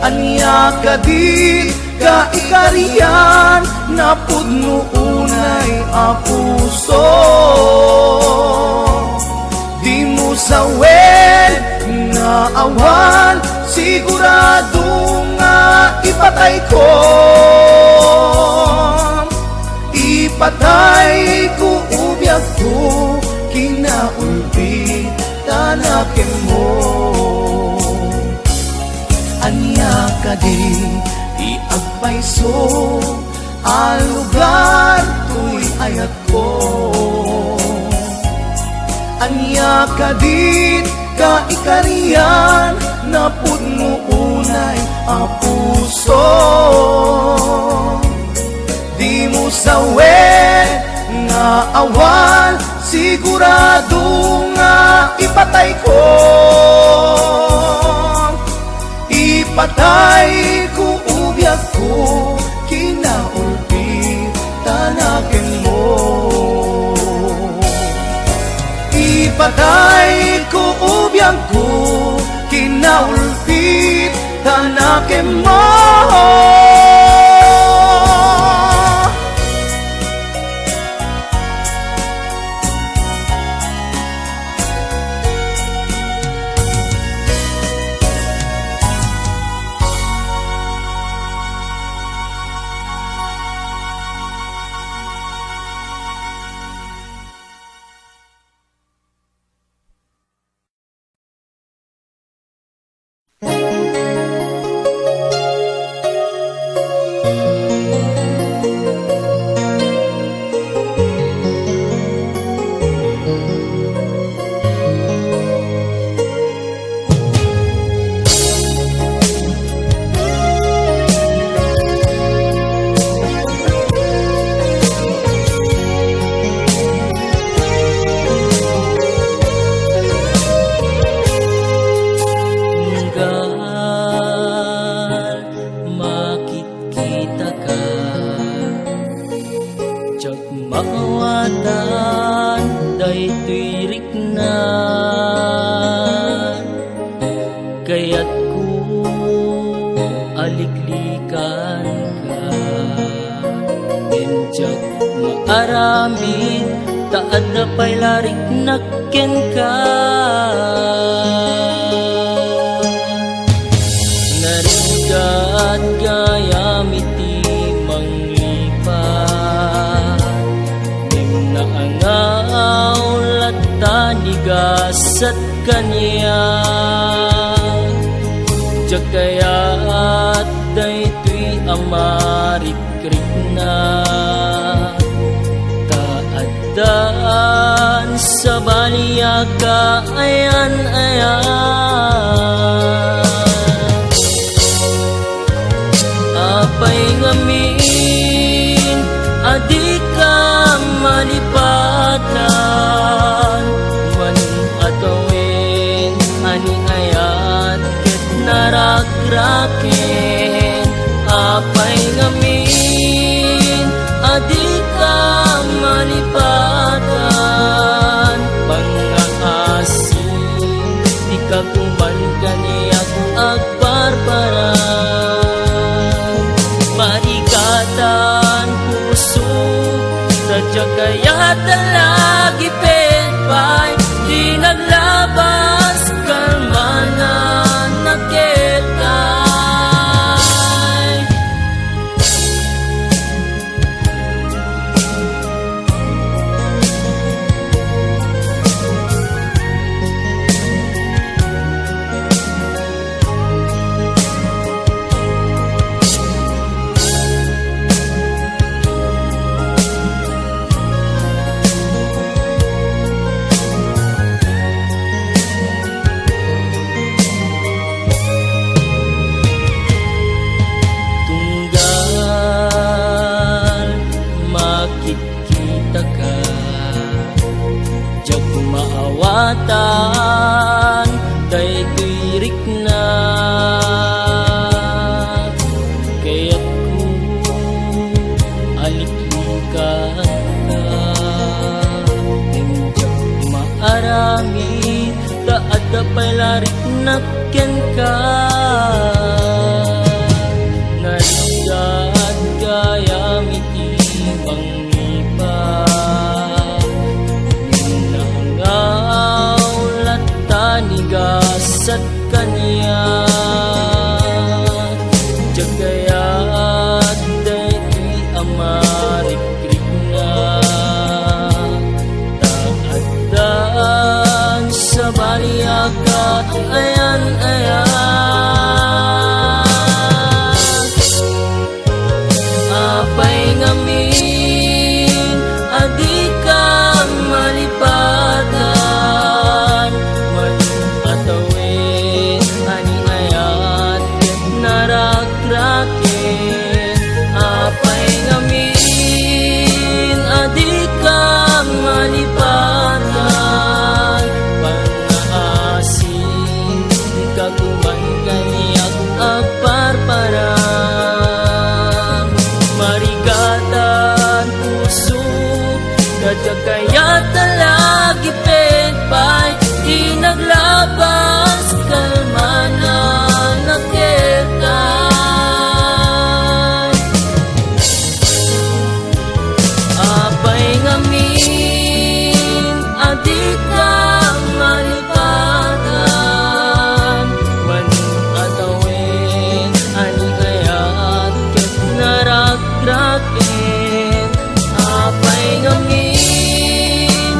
Anya ka di ka ikariyan Na pudno unay a puso Di mo sawen nga awan Sigurado nga ipatay ko Ipatay ko ubiyag ko Kinaulpi tanakin mo Anya ka di agpayso Al lugar tuy ayat ko Anya ka di ka ikariyan Na pudno unay a puso Di mo sawen nga awan Sigurado nga ipatay ko Ipatay ko ubiyag ko Kinaulpi tanakin mo Ipatay ko ubiyag ko Kinaulpi tanakin mo maawatan daytoy riknan, kaya't ko aliklikan ka. Enjak maaramid taad na pa'y larik nakken ka. Narigat gayamiti manglipat, nim naangaw latanigasat kanya. Jagayat daytoy amarikrik na, taaddan sa baliya ka ayan-ayan. Apay ngamin, adi ka malipatan, man atawin, ani ayat ket narakraken. Apay ngamin, adi ka malipatan, pangaasin, di ka kuman kaniyak agbarbaran. Marikatan puso, sadya kayatan lagi petpay, di naglabas kalmanan naketay. Maawatan daytoy riknan, kaya't ko aliklikan ka. Enjak maarami taad na pa'y larik nakken ka. Narigat gayamiti manglipat, nigasat kanya. Jagayat daytoy amarikrik na, taaddan sa baliya ka ayan-ayan. Apay ngamin, adi ka malipatan, atawin, ani ayat ket narakraken. Apay ngamin, adi ka malipatan, pangaasin, di ka kuman kaniyak agparparam. Marigatan puso, kadya kayatan lagi petpay, di naglabas kalmanan naketay. Apay ngamin, adi ka malipatan, man atawin, ani ayat ket narakraken. Apay ngamin,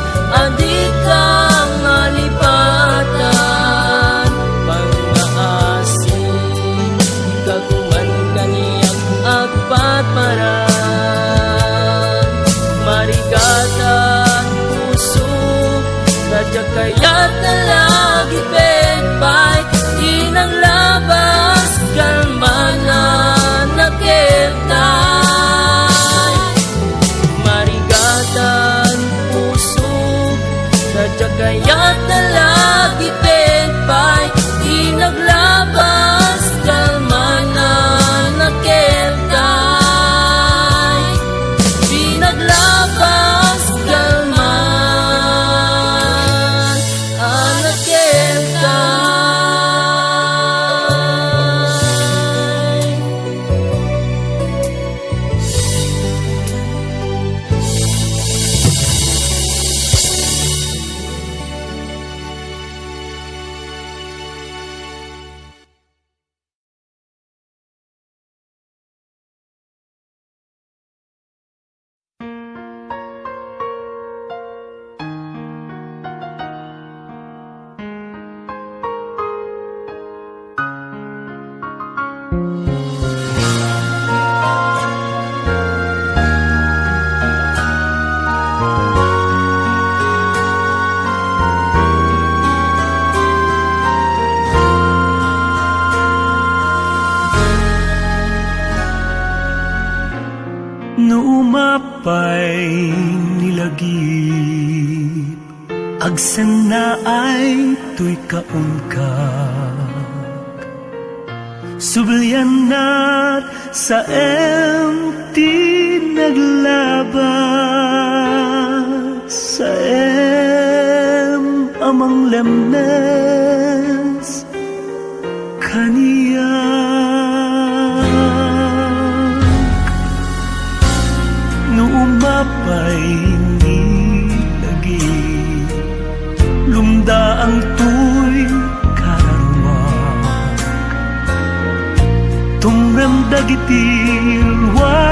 Numapay nilagip agsan na ay tuy kaungkag Sublian na't sa empty naglabas Sa amang lemnes kaniya Numapay nilagi Lumda ang tuy kararwag Tumramdag itilwa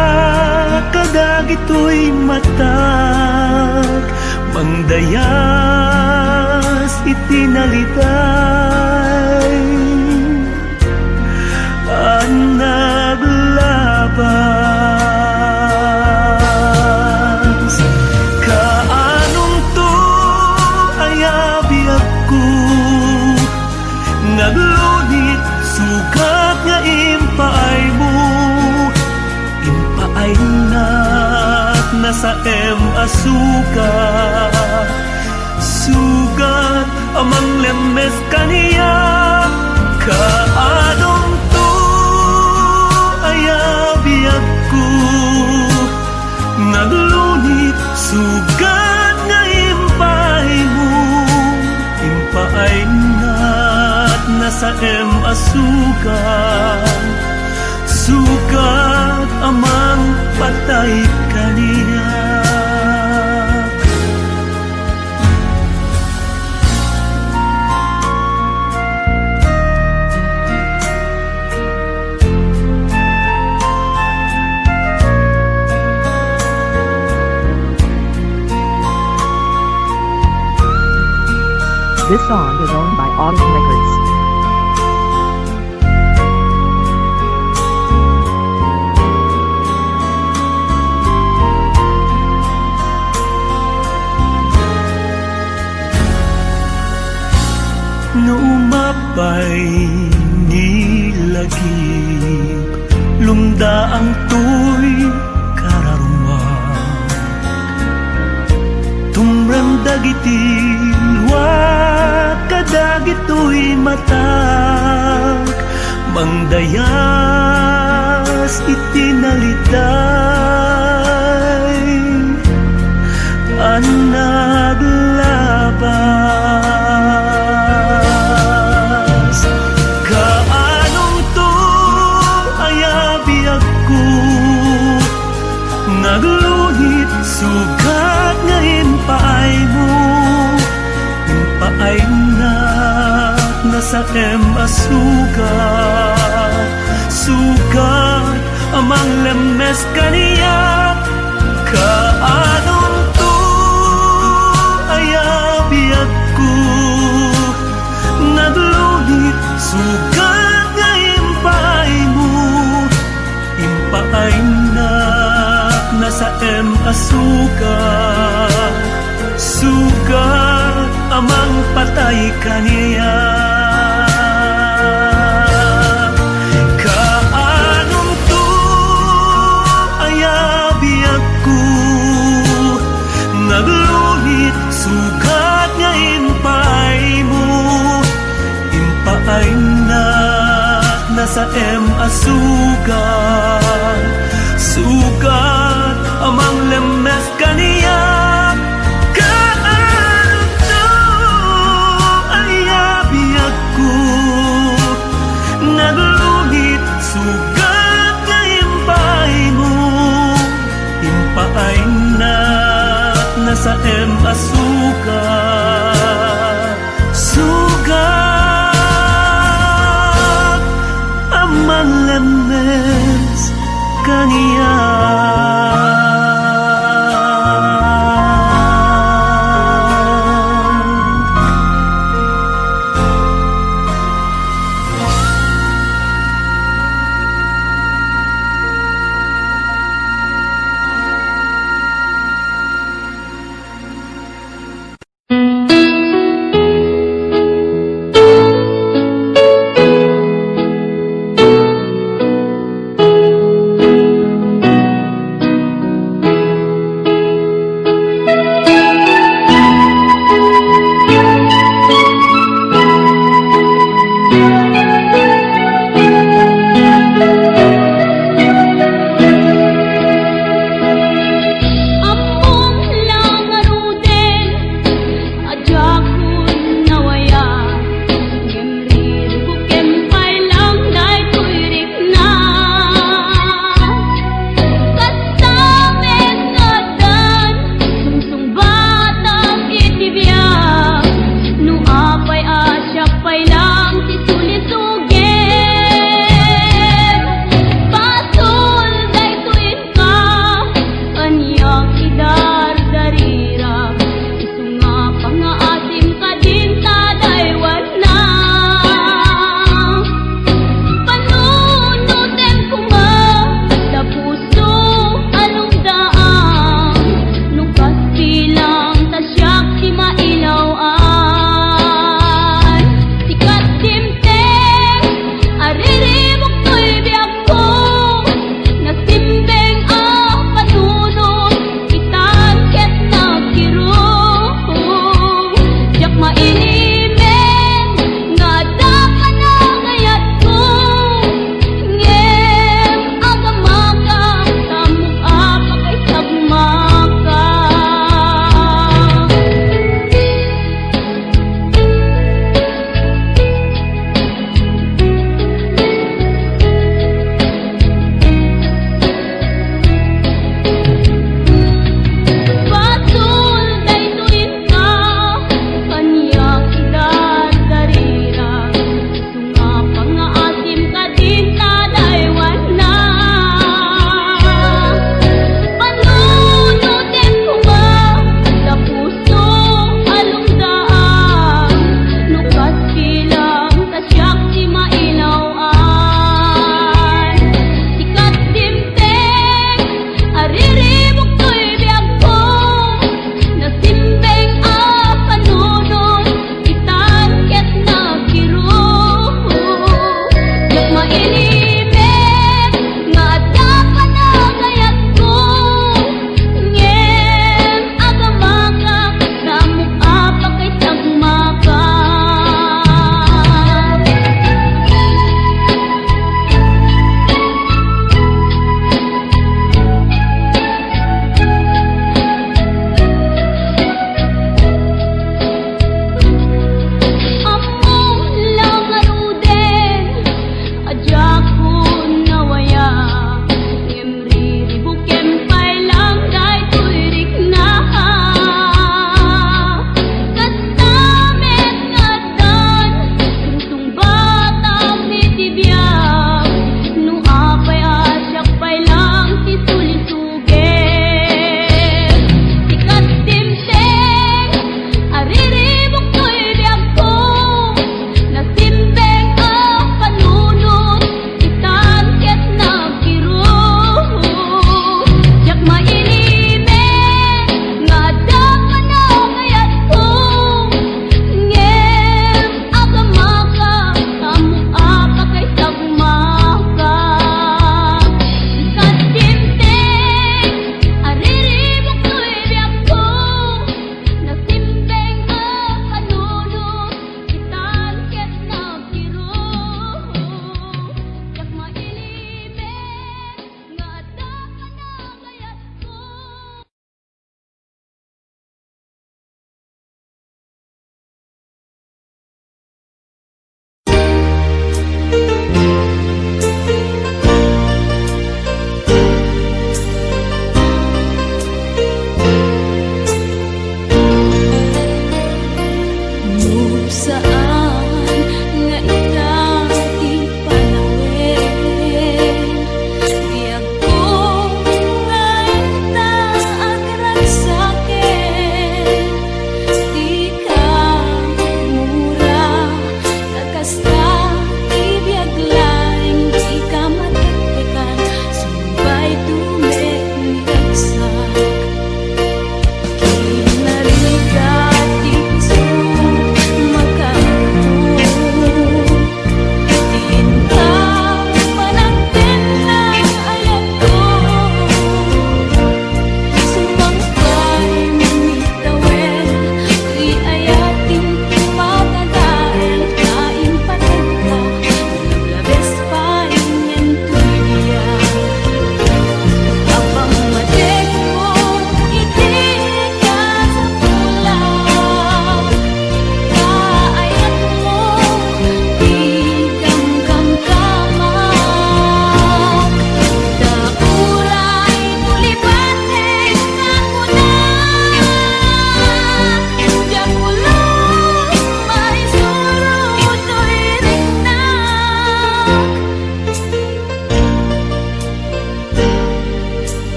Kadagito'y matag Mangdayas itinalitay Ang naglabas Kaanong to ayabi ako Naglunit sugat nga impaay mo Impaay na't nasa asuka Sugat amang lemes kaniya Kaanong to ayabi ako Naglunit sugat nga impaay mo Impaay na't nasa asuka Sugat amang patay kaniya This song is owned by Autumn Records. Numapay nilagip Lumda ang tuy kararumag Tumramdag itilwa Kadagito'y matag Mangdayas itinalitay Ang naglabas Kaanong to ayabi ako Naglunit sugat nga impaay mo Impaay na't nasa asugat Sugat amang lemes kaniya Kaanong to ayabi ako Naglunit sugat nga impaay mo Impaay na't nasa asugat Sugat amang patay kaniya Kaanong to ayabi ako Naglunit sugat nga impaay mo Impaay na't nasa asugat Sugat amang lemes kaniya Naglunit sugat nga impaay mo Impaay na't nasa asugat Sugat amang lemes kaniya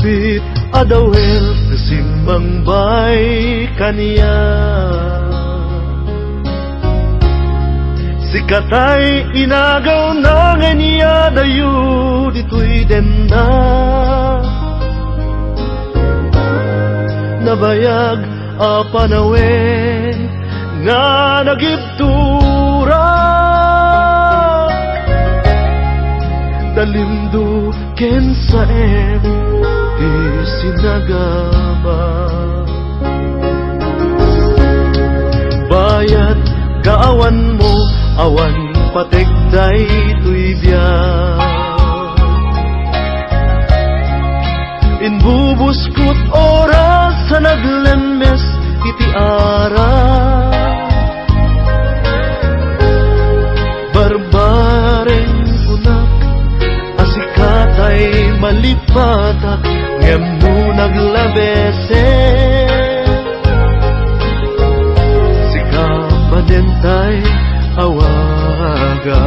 Hapit adawel kasimbang bay kaniya. Sikatay inagaw na niya dayo dito'y denda. Nabayag a panawen nga nagibtura. Dalimdo ken sa di sinagama. Bayat kaawan mo awan pategday tuy biyak. Inbubuskot oras sa naglemes iti ara. Barbareng unak asikatay malipatak ngem no naglabese. Sikabanentay awaga.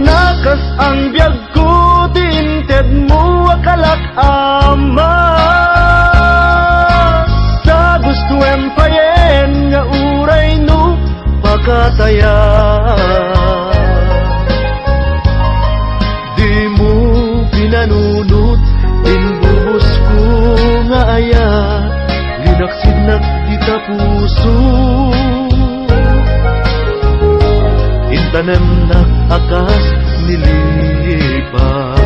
Nakas ang biyag ko dinted mo akalak ama. Sa gusto empayen nga uray no pakataya. Di mo pinanunot inbubos ko nga aya. Linaksinag kita puso. Intanem nakakas nilipas.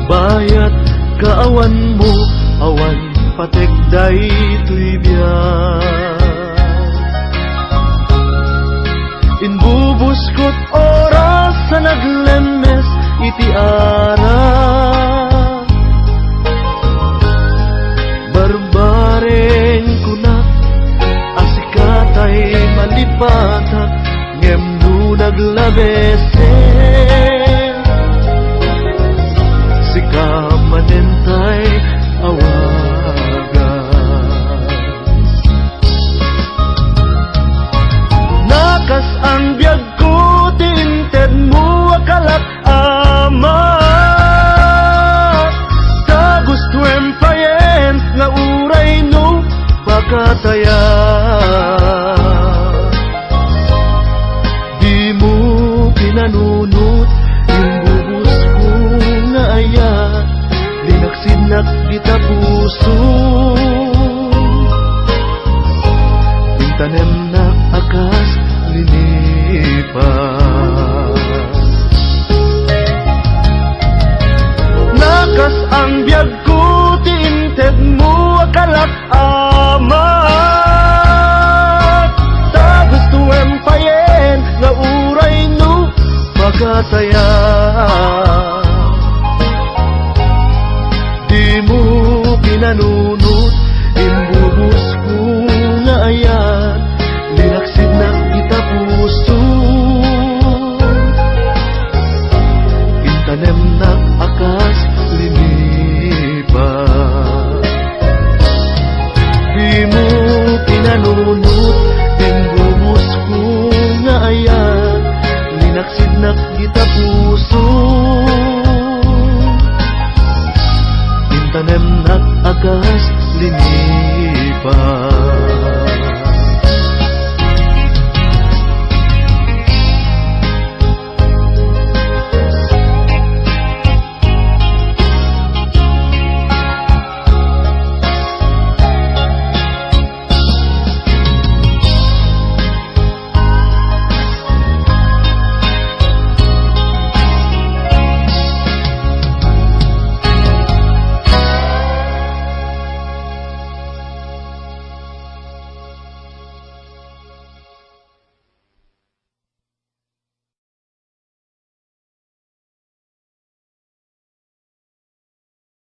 Bayat kaawan mo awan pategday tuy biyak. Inbubuskot oras sa naglemes iti ara. Barbareng kunak asikatay malipat